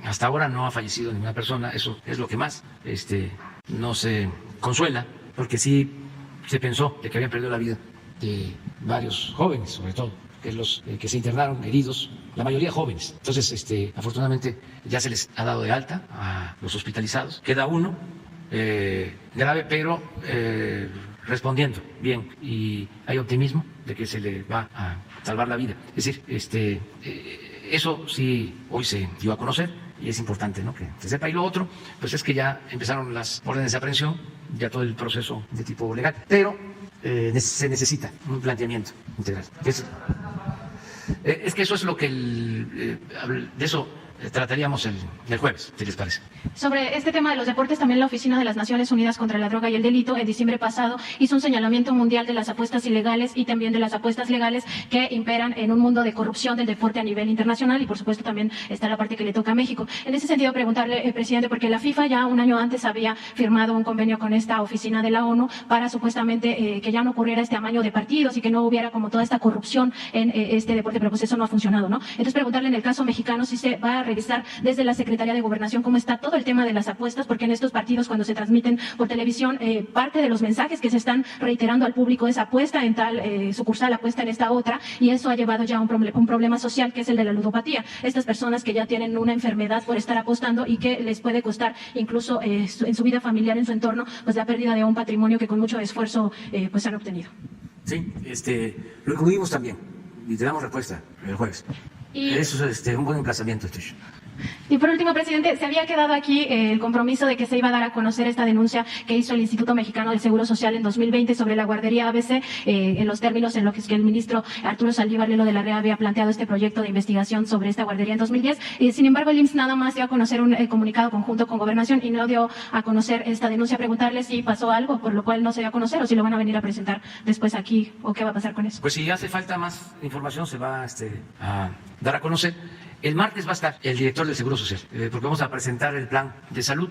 hasta ahora no ha fallecido ninguna persona, eso es lo que más nos consuela, porque sí se pensó de que habían perdido la vida de varios jóvenes, sobre todo, que los que se internaron heridos, la mayoría jóvenes. Entonces, afortunadamente ya se les ha dado de alta a los hospitalizados. Queda uno grave, pero respondiendo bien, y hay optimismo de que se le va a salvar la vida. Es decir, eso sí hoy se dio a conocer y es importante, ¿no?, que se sepa. Y lo otro, pues es que ya empezaron las órdenes de aprehensión, ya todo el proceso de tipo legal, pero se necesita un planteamiento integral. Es que eso es lo que de eso trataríamos el jueves, si les parece. Sobre este tema de los deportes, también la Oficina de las Naciones Unidas contra la Droga y el Delito en diciembre pasado hizo un señalamiento mundial de las apuestas ilegales y también de las apuestas legales que imperan en un mundo de corrupción del deporte a nivel internacional, y por supuesto también está la parte que le toca a México. En ese sentido, preguntarle, presidente, porque la FIFA ya un año antes había firmado un convenio con esta oficina de la ONU para supuestamente que ya no ocurriera este amaño de partidos y que no hubiera como toda esta corrupción en este deporte, pero pues eso no ha funcionado, ¿no? Entonces preguntarle en el caso mexicano si se va a revisar desde la Secretaría de Gobernación cómo está todo el tema de las apuestas, porque en estos partidos, cuando se transmiten por televisión, parte de los mensajes que se están reiterando al público es apuesta en tal sucursal, apuesta en esta otra, y eso ha llevado ya a un problema social, que es el de la ludopatía. Estas personas que ya tienen una enfermedad por estar apostando y que les puede costar incluso en su vida familiar, en su entorno, pues la pérdida de un patrimonio que con mucho esfuerzo pues han obtenido. Sí, lo incluimos también y te damos respuesta el jueves. Eso es un buen emplazamiento, Y por último, presidente, se había quedado aquí el compromiso de que se iba a dar a conocer esta denuncia que hizo el Instituto Mexicano del Seguro Social en 2020 sobre la guardería ABC, en los términos en los que el ministro Arturo Saldívar Lelo de la Rea había planteado este proyecto de investigación sobre esta guardería en 2010. Sin embargo, el IMSS nada más dio a conocer un comunicado conjunto con Gobernación y no dio a conocer esta denuncia. Preguntarle si pasó algo por lo cual no se dio a conocer, o si lo van a venir a presentar después aquí, o qué va a pasar con eso. Pues si hace falta más información, se va a dar a conocer. El martes va a estar el director del Seguro Social, porque vamos a presentar el plan de salud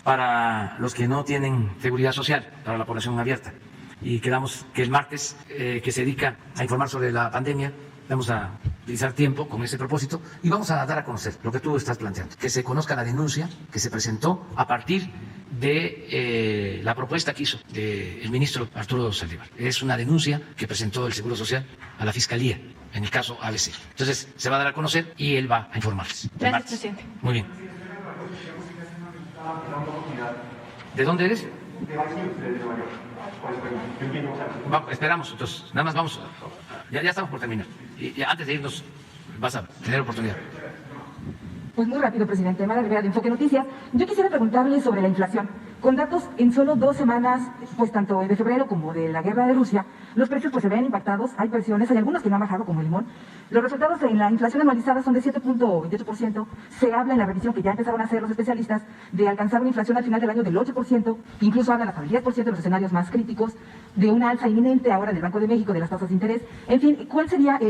para los que no tienen seguridad social, para la población abierta. Y quedamos que el martes, que se dedica a informar sobre la pandemia, vamos a utilizar tiempo con ese propósito y vamos a dar a conocer lo que tú estás planteando, que se conozca la denuncia que se presentó a partir de la propuesta que hizo el ministro Arturo Saldívar. Es una denuncia que presentó el Seguro Social a la Fiscalía en el caso ABC. Entonces se va a dar a conocer y él va a informarles. Gracias, presidente. Muy bien. ¿De dónde eres? Esperamos, entonces, nada más vamos. Ya estamos por terminar. Y antes de irnos, vas a tener oportunidad. Pues muy rápido, presidente. Mara Rivera, de Enfoque Noticias. Yo quisiera preguntarle sobre la inflación. Con datos en solo 2 semanas, pues tanto de febrero como de la guerra de Rusia, los precios pues se ven impactados, hay presiones, hay algunos que no han bajado, como el limón. Los resultados en la inflación anualizada son de 7.28%. Se habla en la revisión que ya empezaron a hacer los especialistas de alcanzar una inflación al final del año del 8%, incluso hablan hasta del 10% de los escenarios más críticos, de una alza inminente ahora del Banco de México de las tasas de interés. En fin, ¿cuál sería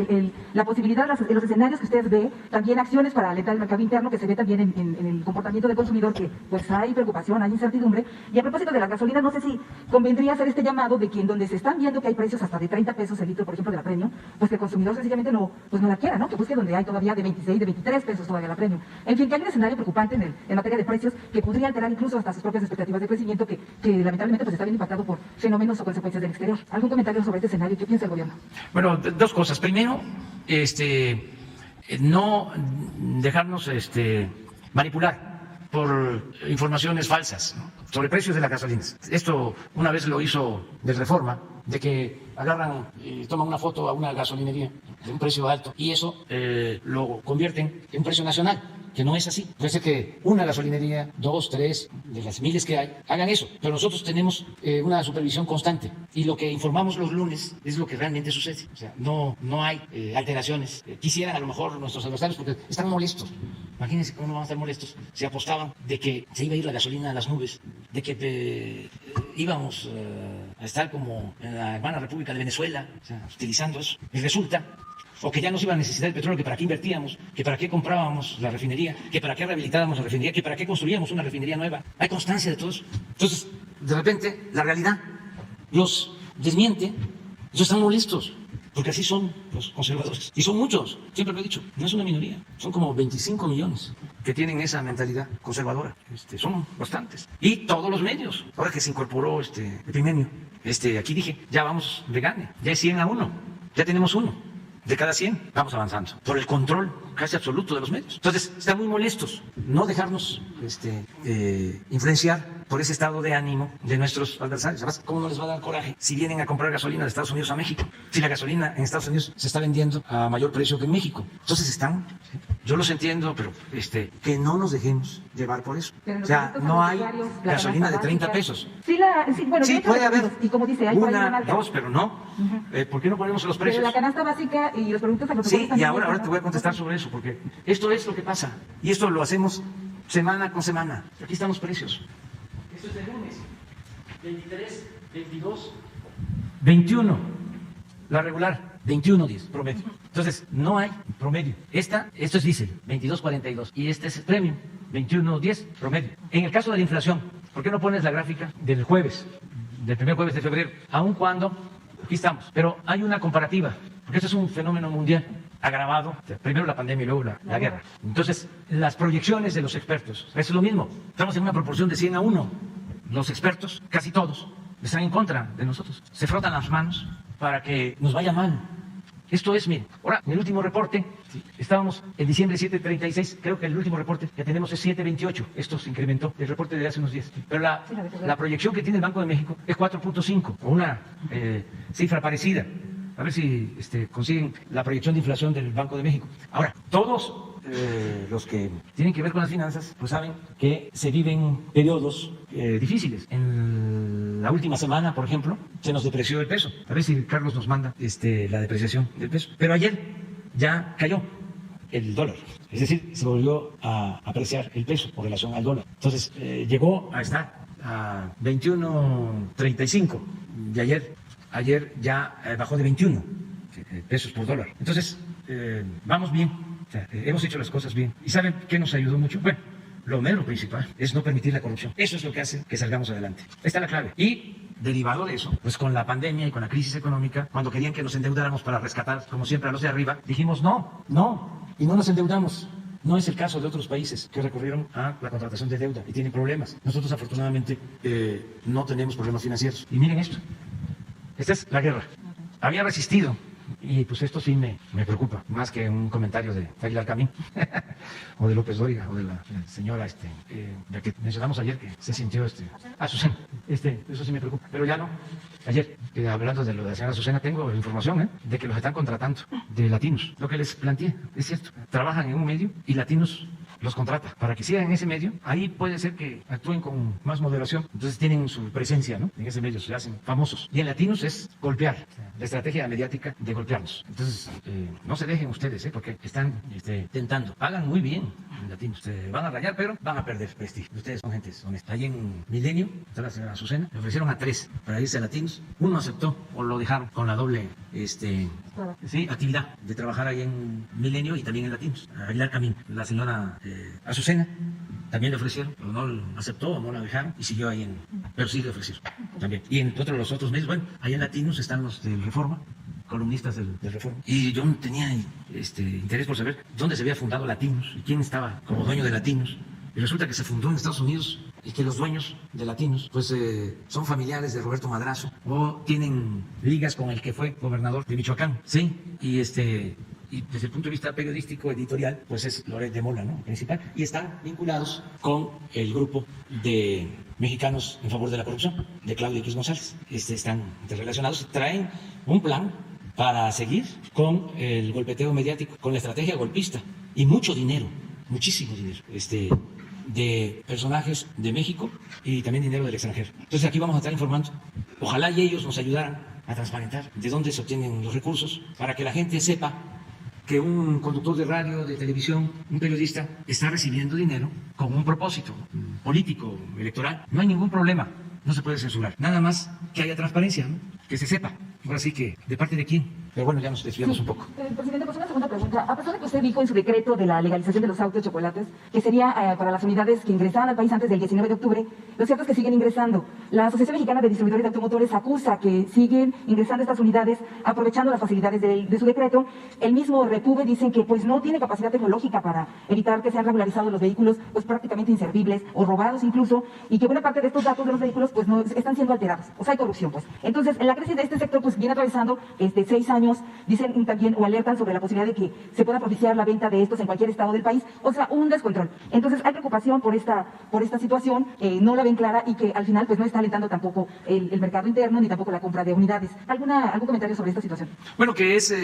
la posibilidad, los escenarios que usted ve, también acciones para alentar el mercado interno, que se ve también en el comportamiento del consumidor, que pues hay preocupación, hay incertidumbre? Y a propósito de la gasolina, no sé si convendría hacer este llamado de que en donde se están viendo que hay precios hasta de 30 pesos el litro, por ejemplo, de la Premium, pues que el consumidor sencillamente no la quiera, ¿no? Que busque donde hay todavía de 26, de 23 pesos todavía la Premium. En fin, que hay un escenario preocupante en materia de precios que podría alterar incluso hasta sus propias expectativas de crecimiento, que lamentablemente pues está bien impactado por fenómenos o consecuencias del exterior. ¿Algún comentario sobre este escenario? ¿Qué piensa el gobierno? Bueno, 2 cosas. Primero, no dejarnos manipular por informaciones falsas, ¿no?, sobre precios de las gasolinas. Esto una vez lo hizo de Reforma, de que agarran y toman una foto a una gasolinería de un precio alto y eso lo convierten en un precio nacional, que no es así. Puede ser que una gasolinería, 2, 3 de las miles que hay, hagan eso, pero nosotros tenemos una supervisión constante y lo que informamos los lunes es lo que realmente sucede. O sea, no hay alteraciones. Quisieran a lo mejor nuestros adversarios, porque están molestos. Imagínense cómo no van a estar molestos. Se apostaban de que se iba a ir la gasolina a las nubes, de que íbamos a estar como en la hermana República de Venezuela, o sea, utilizando eso. Y resulta, o que ya nos iba a necesitar el petróleo, que para qué invertíamos, que para qué comprábamos la refinería, que para qué rehabilitábamos la refinería, que para qué construíamos una refinería nueva. Hay constancia de todo eso. Entonces, de repente la realidad los desmiente, ellos están molestos, porque así son los conservadores. Y son muchos, siempre lo he dicho, no es una minoría, son como 25 millones que tienen esa mentalidad conservadora. Son bastantes. Y todos los medios, ahora que se incorporó Epimenio, aquí dije, ya vamos de gane, ya es 100-1, ya tenemos 1 de cada 100, vamos avanzando, por el control casi absoluto de los medios. Entonces, están muy molestos, no dejarnos influenciar por ese estado de ánimo de nuestros adversarios. Además, ¿cómo no les va a dar coraje si vienen a comprar gasolina de Estados Unidos a México? Si la gasolina en Estados Unidos se está vendiendo a mayor precio que en México. Entonces yo los entiendo, pero que no nos dejemos llevar por eso. O sea, no hay gasolina de 30 pesos. Sí, puede haber y como dice, hay una, dos, pero no. ¿Por qué no ponemos los precios? Pero la canasta básica y los productos agropecuarios. Sí, y ahora te voy a contestar sobre eso, porque esto es lo que pasa. Y esto lo hacemos semana con semana. Aquí están los precios. Esto es de lunes. 23, 22, 21. La regular, 21.10 promedio. Entonces, no hay promedio. Esto es diésel, 22.42. Y este es premium, 21.10 promedio. En el caso de la inflación, ¿por qué no pones la gráfica del jueves, del primer jueves de febrero? Aun cuando, aquí estamos, pero hay una comparativa, porque esto es un fenómeno mundial agravado, primero la pandemia y luego la guerra. Entonces, las proyecciones de los expertos, es lo mismo. Estamos en una proporción de 100-1. Los expertos, casi todos, están en contra de nosotros. Se frotan las manos para que nos vaya mal. Esto es, miren, ahora, en el último reporte, estábamos en diciembre 7.36, creo que el último reporte que tenemos es 7.28, esto se incrementó, el reporte de hace unos días, pero la proyección que tiene el Banco de México es 4.5, o una cifra parecida. A ver si consiguen la proyección de inflación del Banco de México. Ahora, todos los que tienen que ver con las finanzas, pues saben que se viven periodos difíciles. En la última semana, por ejemplo, se nos depreció el peso. A ver si Carlos nos manda la depreciación del peso. Pero ayer ya cayó el dólar. Es decir, se volvió a apreciar el peso con relación al dólar. Entonces, llegó a estar a 21.35 de ayer ya bajó de 21 pesos por dólar. Entonces, vamos bien, hemos hecho las cosas bien. ¿Y saben qué nos ayudó mucho? Bueno, lo mero principal es no permitir la corrupción. Eso es lo que hace que salgamos adelante. Esta es la clave. Y derivado de eso, pues con la pandemia y con la crisis económica, cuando querían que nos endeudáramos para rescatar, como siempre, a los de arriba, dijimos no, y no nos endeudamos. No es el caso de otros países que recurrieron a la contratación de deuda y tienen problemas. Nosotros, afortunadamente, no tenemos problemas financieros. Y miren esto. Esta es la guerra. Había resistido. Y pues esto sí me preocupa, más que un comentario de Aguilar Camín, o de López Dóriga, o de la señora la que mencionamos ayer, que se sintió Azucena. Eso sí me preocupa. Pero ya no. Ayer, hablando de lo de la señora Azucena, tengo información de que los están contratando de latinos. Lo que les planteé, es cierto. Trabajan en un medio y latinos los contrata para que sigan en ese medio. Ahí puede ser que actúen con más moderación. Entonces tienen su presencia, ¿no? En ese medio se hacen famosos. Y en latinos es golpear. La estrategia mediática de golpearnos. Entonces, no se dejen ustedes, porque están tentando. Pagan muy bien en latinos. Se van a rayar, pero van a perder prestigio. Ustedes son gentes honestas. Ahí en Milenio, está la señora Azucena, le ofrecieron a 3 para irse a latinos. Uno aceptó o lo dejaron con la doble actividad de trabajar ahí en Milenio y también en latinos. Aguilar Camín, la señora Azucena, también le ofrecieron, pero no lo aceptó o no la dejaron y siguió ahí pero sí le ofrecieron también. Y en los otros medios, bueno, ahí en latinos están los de Reforma, columnistas del Reforma. Y yo tenía interés por saber dónde se había fundado Latinos y quién estaba como dueño de Latinos. Y resulta que se fundó en Estados Unidos y que los dueños de Latinos pues son familiares de Roberto Madrazo o tienen ligas con el que fue gobernador de Michoacán. Sí, y desde el punto de vista periodístico, editorial, pues es Loret de Mola, ¿no? Principal. Y están vinculados con el grupo de Mexicanos en Favor de la Corrupción, de Claudio X González. Están interrelacionados y traen un plan para seguir con el golpeteo mediático, con la estrategia golpista. Y mucho dinero, muchísimo dinero, de personajes de México y también dinero del extranjero. Entonces aquí vamos a estar informando. Ojalá y ellos nos ayudaran a transparentar de dónde se obtienen los recursos para que la gente sepa que un conductor de radio, de televisión, un periodista, está recibiendo dinero con un propósito político, electoral. No hay ningún problema, no se puede censurar. Nada más que haya transparencia, ¿no? Que se sepa. Ahora sí que, ¿de parte de quién? Pero bueno, ya nos desviamos un poco. Presidente, pues una segunda pregunta. A pesar de que usted dijo en su decreto de la legalización de los autos chocolates, que sería para las unidades que ingresaban al país antes del 19 de octubre, lo cierto es que siguen ingresando. La Asociación Mexicana de Distribuidores de Automotores acusa que siguen ingresando estas unidades aprovechando las facilidades de su decreto. El mismo Repube dicen que pues no tiene capacidad tecnológica para evitar que sean regularizados los vehículos pues prácticamente inservibles o robados incluso, y que buena parte de estos datos de los vehículos pues no están siendo alterados. O sea, hay corrupción pues. Entonces, la crisis de este sector pues viene atravesando 6 años, dicen también o alertan sobre la posibilidad de que se pueda propiciar la venta de estos en cualquier estado del país, o sea, un descontrol. Entonces, hay preocupación por esta situación, no la ven clara y que al final pues no está alentando tampoco el mercado interno ni tampoco la compra de unidades. ¿Algún comentario sobre esta situación? Bueno, que es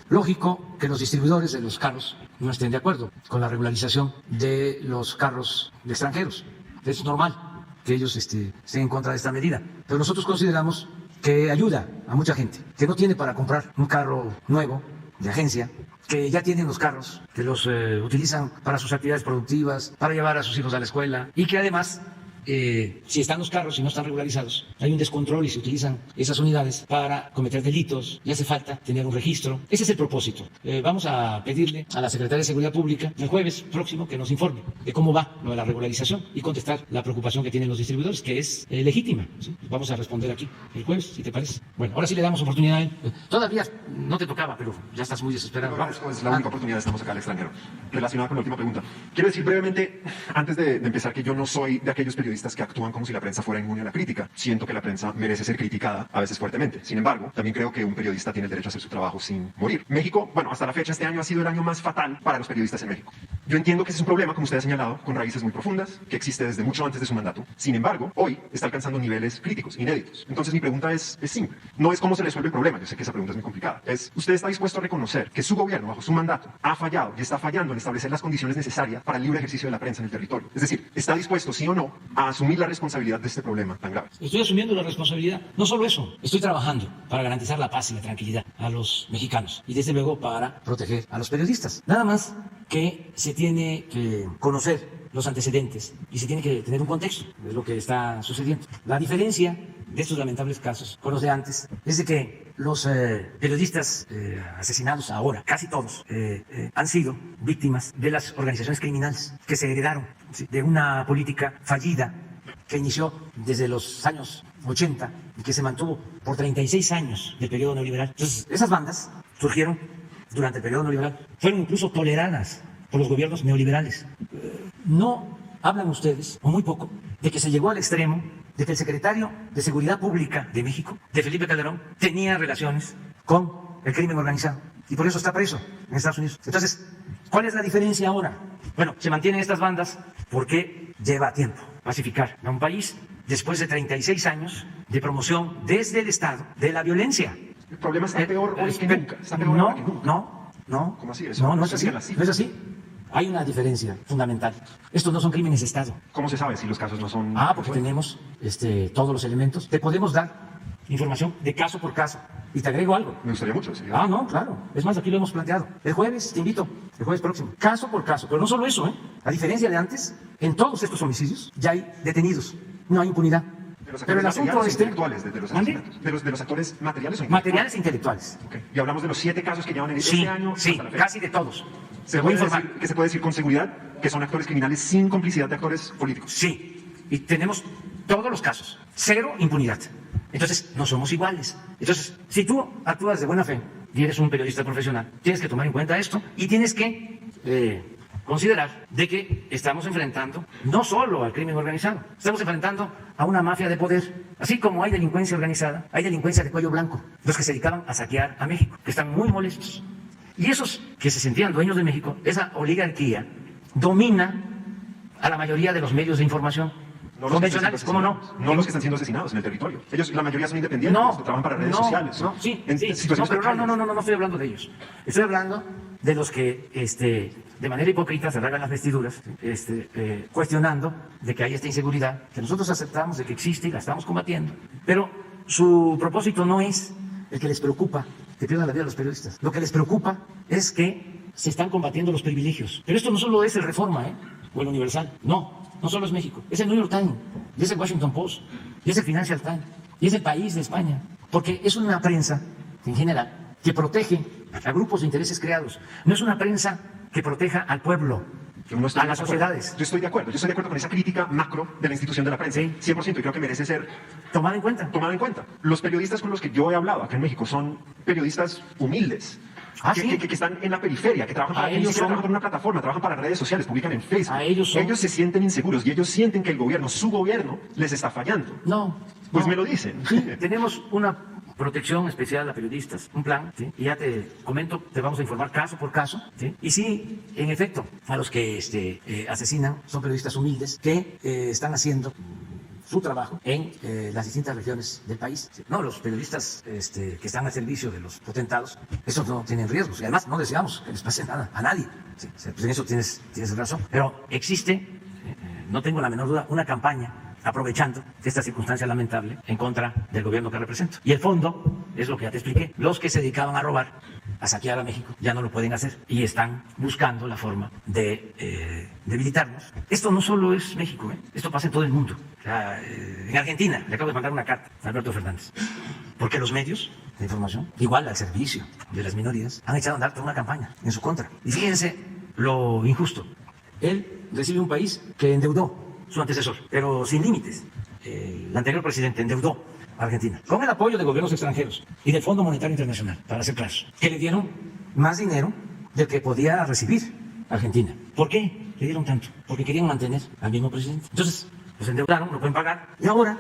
lógico que los distribuidores de los carros no estén de acuerdo con la regularización de los carros de extranjeros. Es normal que ellos estén en contra de esta medida, pero nosotros consideramos que ayuda a mucha gente que no tiene para comprar un carro nuevo de agencia, que ya tienen los carros, que los utilizan para sus actividades productivas, para llevar a sus hijos a la escuela, y que además si están los carros y no están regularizados, hay un descontrol y se utilizan esas unidades para cometer delitos y hace falta tener un registro. Ese es el propósito. Vamos a pedirle a la Secretaría de Seguridad Pública el jueves próximo que nos informe de cómo va lo de la regularización y contestar la preocupación que tienen los distribuidores, que es legítima, ¿sí? Vamos a responder aquí el jueves, si te parece. Bueno, ahora sí le damos oportunidad a él. Todavía no te tocaba, pero ya estás muy desesperado. Vamos. Es la única oportunidad, estamos acá al extranjero. Relacionada con la última pregunta. Quiero decir brevemente, antes de empezar, que yo no soy de aquellos periodistas que actúan como si la prensa fuera inmune a la crítica. Siento que la prensa merece ser criticada, a veces fuertemente. Sin embargo, también creo que un periodista tiene el derecho a hacer su trabajo sin morir. México, bueno, hasta la fecha, este año ha sido el año más fatal para los periodistas en México. Yo entiendo que ese es un problema, como usted ha señalado, con raíces muy profundas, que existe desde mucho antes de su mandato. Sin embargo, hoy está alcanzando niveles críticos, inéditos. Entonces mi pregunta es simple. No es cómo se resuelve el problema, yo sé que esa pregunta es muy complicada. ¿Usted está dispuesto a reconocer que su gobierno, bajo su mandato, ha fallado y está fallando en establecer las condiciones necesarias para el libre ejercicio de la prensa en el territorio? Es decir, ¿está dispuesto, sí o no, a asumir la responsabilidad de este problema tan grave? Estoy asumiendo la responsabilidad. No solo eso, estoy trabajando para garantizar la paz y la tranquilidad a los mexicanos y desde luego para proteger a los periodistas. Nada más que se tiene que conocer los antecedentes y se tiene que tener un contexto de lo que está sucediendo. La diferencia de estos lamentables casos con los de antes es de que los periodistas asesinados ahora, casi todos, han sido víctimas de las organizaciones criminales que se heredaron, ¿sí?, de una política fallida que inició desde los años 80 y que se mantuvo por 36 años del periodo neoliberal. Entonces, esas bandas surgieron durante el periodo neoliberal, fueron incluso toleradas por los gobiernos neoliberales. No hablan ustedes, o muy poco, de que se llegó al extremo de que el secretario de Seguridad Pública de México, de Felipe Calderón, tenía relaciones con el crimen organizado y por eso está preso en Estados Unidos. Entonces, ¿cuál es la diferencia ahora? Bueno, se mantienen estas bandas porque lleva tiempo pacificar a un país después de 36 años de promoción desde el Estado de la violencia. El problema está peor hoy que nunca. Está peor ahora que nunca. No. ¿Cómo así? No es así. No es así. Hay una diferencia fundamental. Estos no son crímenes de Estado. ¿Cómo se sabe si los casos no son...? Porque tenemos todos los elementos. Te podemos dar información de caso por caso. Y te agrego algo. Me gustaría mucho. ¿Sí? No, claro. Es más, aquí lo hemos planteado. El jueves, te invito, el jueves próximo. Caso por caso. Pero no solo eso, ¿eh? A diferencia de antes, en todos estos homicidios ya hay detenidos. No hay impunidad. Pero el asunto intelectuales de los asesinatos. De los actores materiales o intelectuales. Materiales e intelectuales. Okay. Y hablamos de los 7 casos que llevan en este año. Sí, casi de todos. ¿Se puede decir con seguridad que son actores criminales sin complicidad de actores políticos? Sí. Y tenemos todos los casos. 0 impunidad. Entonces, no somos iguales. Entonces, si tú actúas de buena fe y eres un periodista profesional, tienes que tomar en cuenta esto y tienes que considerar de que estamos enfrentando no solo al crimen organizado, estamos enfrentando a una mafia de poder. Así como hay delincuencia organizada, hay delincuencia de cuello blanco, los que se dedicaban a saquear a México, que están muy molestos. Y esos que se sentían dueños de México, esa oligarquía, domina a la mayoría de los medios de información. Convencionales, ¿cómo no? No los que están siendo asesinados en el territorio. Ellos, la mayoría son independientes, que trabajan para redes sociales. No estoy hablando de ellos. Estoy hablando de los que de manera hipócrita se rasgan las vestiduras, cuestionando de que hay esta inseguridad, que nosotros aceptamos de que existe y la estamos combatiendo. Pero su propósito no es el que les preocupa que pierdan la vida los periodistas. Lo que les preocupa es que se están combatiendo los privilegios. Pero esto no solo es el Reforma, o el Universal. No solo es México, es el New York Times, y es el Washington Post, y es el Financial Times, y es el País de España, porque es una prensa, en general, que protege a grupos de intereses creados. No es una prensa que proteja al pueblo, a las sociedades. Yo estoy de acuerdo con esa crítica macro de la institución de la prensa, Sí. 100%, y creo que merece ser Tomada en cuenta. tomada en cuenta. Los periodistas con los que yo he hablado acá en México son periodistas humildes. ¿Sí? Que están en la periferia, que trabajan para, Ellos ni siquiera son- trabajan para una plataforma, trabajan para redes sociales, publican en Facebook. Ellos se sienten inseguros y ellos sienten que el gobierno, su gobierno, les está fallando. No. Pues no. me lo dicen. Sí, tenemos una protección especial a periodistas, un plan, ¿sí? Y ya te comento, te vamos a informar caso por caso, ¿sí? Y sí, en efecto, a los que asesinan son periodistas humildes que están haciendo su trabajo en las distintas regiones del país. ¿Sí? No, los periodistas que están al servicio de los potentados, esos no tienen riesgos y además no deseamos que les pase nada a nadie. ¿Sí? Pues en eso tienes razón. Pero existe, no tengo la menor duda, una campaña aprovechando esta circunstancia lamentable en contra del gobierno que represento. Y el fondo es lo que ya te expliqué. Los que se dedicaban a robar, a saquear a México, ya no lo pueden hacer y están buscando la forma de debilitarnos. Esto no solo es México, esto pasa en todo el mundo. O sea, en Argentina, le acabo de mandar una carta a Alberto Fernández, porque los medios de información, igual al servicio de las minorías, han echado a andar toda una campaña en su contra. Y fíjense lo injusto. Él recibe un país que endeudó su antecesor, pero sin límites. El anterior presidente endeudó a Argentina con el apoyo de gobiernos extranjeros y del Fondo Monetario Internacional, para ser claros, que le dieron más dinero del que podía recibir Argentina. ¿Por qué le dieron tanto? Porque querían mantener al mismo presidente. Entonces, los endeudaron, no pueden pagar, y ahora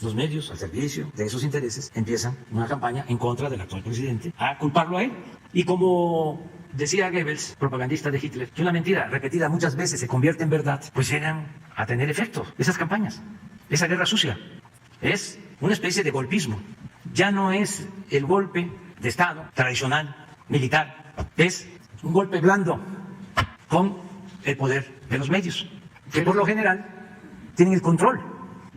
los medios al servicio de esos intereses empiezan una campaña en contra del actual presidente, a culparlo a él. Y como decía Goebbels, propagandista de Hitler, que una mentira repetida muchas veces se convierte en verdad, pues llegan a tener efecto esas campañas, esa guerra sucia. Es una especie de golpismo. Ya no es el golpe de Estado tradicional, militar, es un golpe blando con el poder de los medios, que por lo general tienen el control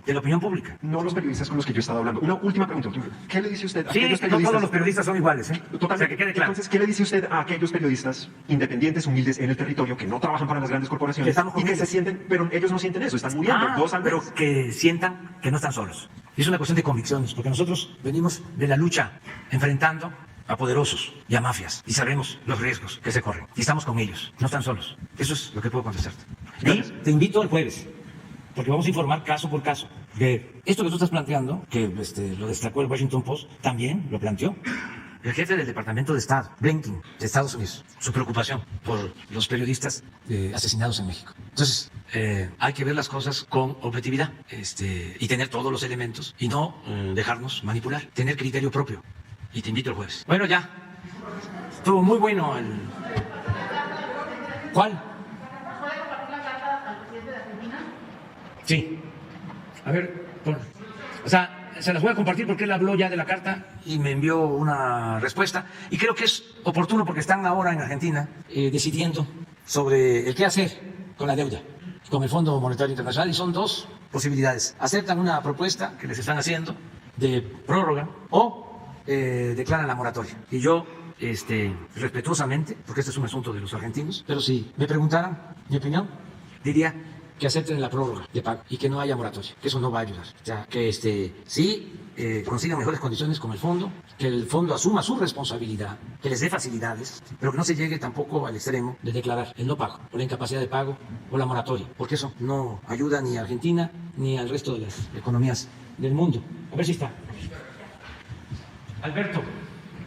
de la opinión pública. No los periodistas con los que yo he estado hablando. Una última pregunta. ¿Qué le dice usted a Sí, aquellos no periodistas? todos los periodistas son iguales, Totalmente. O sea, que quede claro. Entonces, ¿qué le dice usted a aquellos periodistas independientes, humildes en el territorio, que no trabajan para las grandes corporaciones Estamos con y que ellos. se sienten, pero ellos no sienten eso, están muriendo, dos al mes? Pero que sientan que no están solos. Y es una cuestión de convicciones, porque nosotros venimos de la lucha enfrentando a poderosos y a mafias y sabemos los riesgos que se corren. Y estamos con ellos, no están solos. Eso es lo que puedo contestarte. Y te invito el jueves, porque vamos a informar caso por caso. Que esto que tú estás planteando, que lo destacó el Washington Post, también lo planteó el jefe del Departamento de Estado, Blinken, de Estados Unidos, su preocupación por los periodistas asesinados en México. Entonces, hay que ver las cosas con objetividad y tener todos los elementos y no dejarnos manipular, tener criterio propio. Y te invito el jueves. Bueno, ya. Estuvo muy bueno el... ¿Cuál? ¿Puede compartir la carta al presidente de Argentina? Sí. A ver, o sea, se las voy a compartir porque él habló ya de la carta y me envió una respuesta. Y creo que es oportuno porque están ahora en Argentina decidiendo sobre el qué hacer con la deuda, con el Fondo Monetario Internacional. Y son dos posibilidades. Aceptan una propuesta que les están haciendo de prórroga o declaran la moratoria. Y yo, respetuosamente, porque este es un asunto de los argentinos, pero si me preguntaran mi opinión, diría que acepten la prórroga de pago y que no haya moratoria, que eso no va a ayudar. O sea, que sí consigan mejores condiciones con el fondo, que el fondo asuma su responsabilidad, que les dé facilidades, pero que no se llegue tampoco al extremo de declarar el no pago, o la incapacidad de pago, o la moratoria, porque eso no ayuda ni a Argentina ni al resto de las economías del mundo. A ver si está. Alberto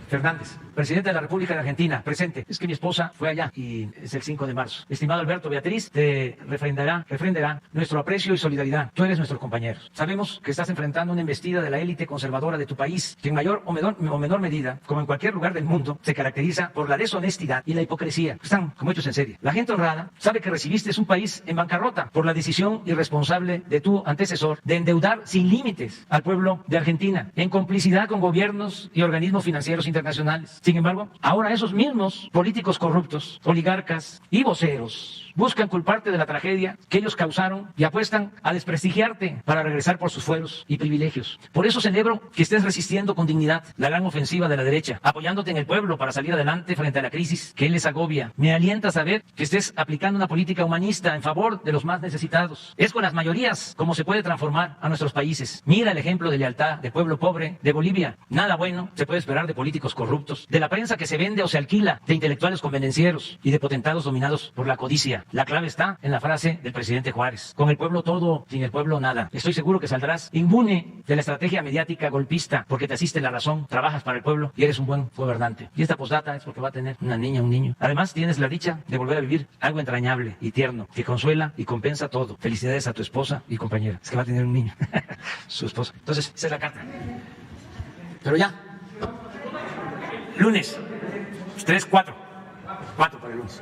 Fernández, presidente de la República de Argentina, presente. Es que mi esposa fue allá y es el 5 de marzo. Estimado Alberto, Beatriz te refrendará nuestro aprecio y solidaridad. Tú eres nuestro compañero. Sabemos que estás enfrentando una embestida de la élite conservadora de tu país, que en mayor o menor medida, como en cualquier lugar del mundo, se caracteriza por la deshonestidad y la hipocresía. Están como hechos en serie. La gente honrada sabe que recibiste un país en bancarrota por la decisión irresponsable de tu antecesor de endeudar sin límites al pueblo de Argentina, en complicidad con gobiernos y organismos financieros internacionales. Sin embargo, ahora esos mismos políticos corruptos, oligarcas y voceros buscan culparte de la tragedia que ellos causaron y apuestan a desprestigiarte para regresar por sus fueros y privilegios. Por eso celebro que estés resistiendo con dignidad la gran ofensiva de la derecha, apoyándote en el pueblo para salir adelante frente a la crisis que les agobia. Me alienta saber que estés aplicando una política humanista en favor de los más necesitados. Es con las mayorías como se puede transformar a nuestros países. Mira el ejemplo de lealtad del pueblo pobre de Bolivia. Nada bueno se puede esperar de políticos políticos corruptos, de la prensa que se vende o se alquila, de intelectuales convenencieros y de potentados dominados por la codicia. La clave está en la frase del presidente Juárez: con el pueblo todo, sin el pueblo nada. Estoy seguro que saldrás inmune de la estrategia mediática golpista, porque te asiste la razón, trabajas para el pueblo y eres un buen gobernante. Y esta postdata es porque va a tener una niña, un niño. Además, tienes la dicha de volver a vivir algo entrañable y tierno, que consuela y compensa todo. Felicidades a tu esposa y compañera. Es que va a tener un niño, su esposa. Entonces, esa es la carta. Pero ya, lunes, 3, 4 para el lunes.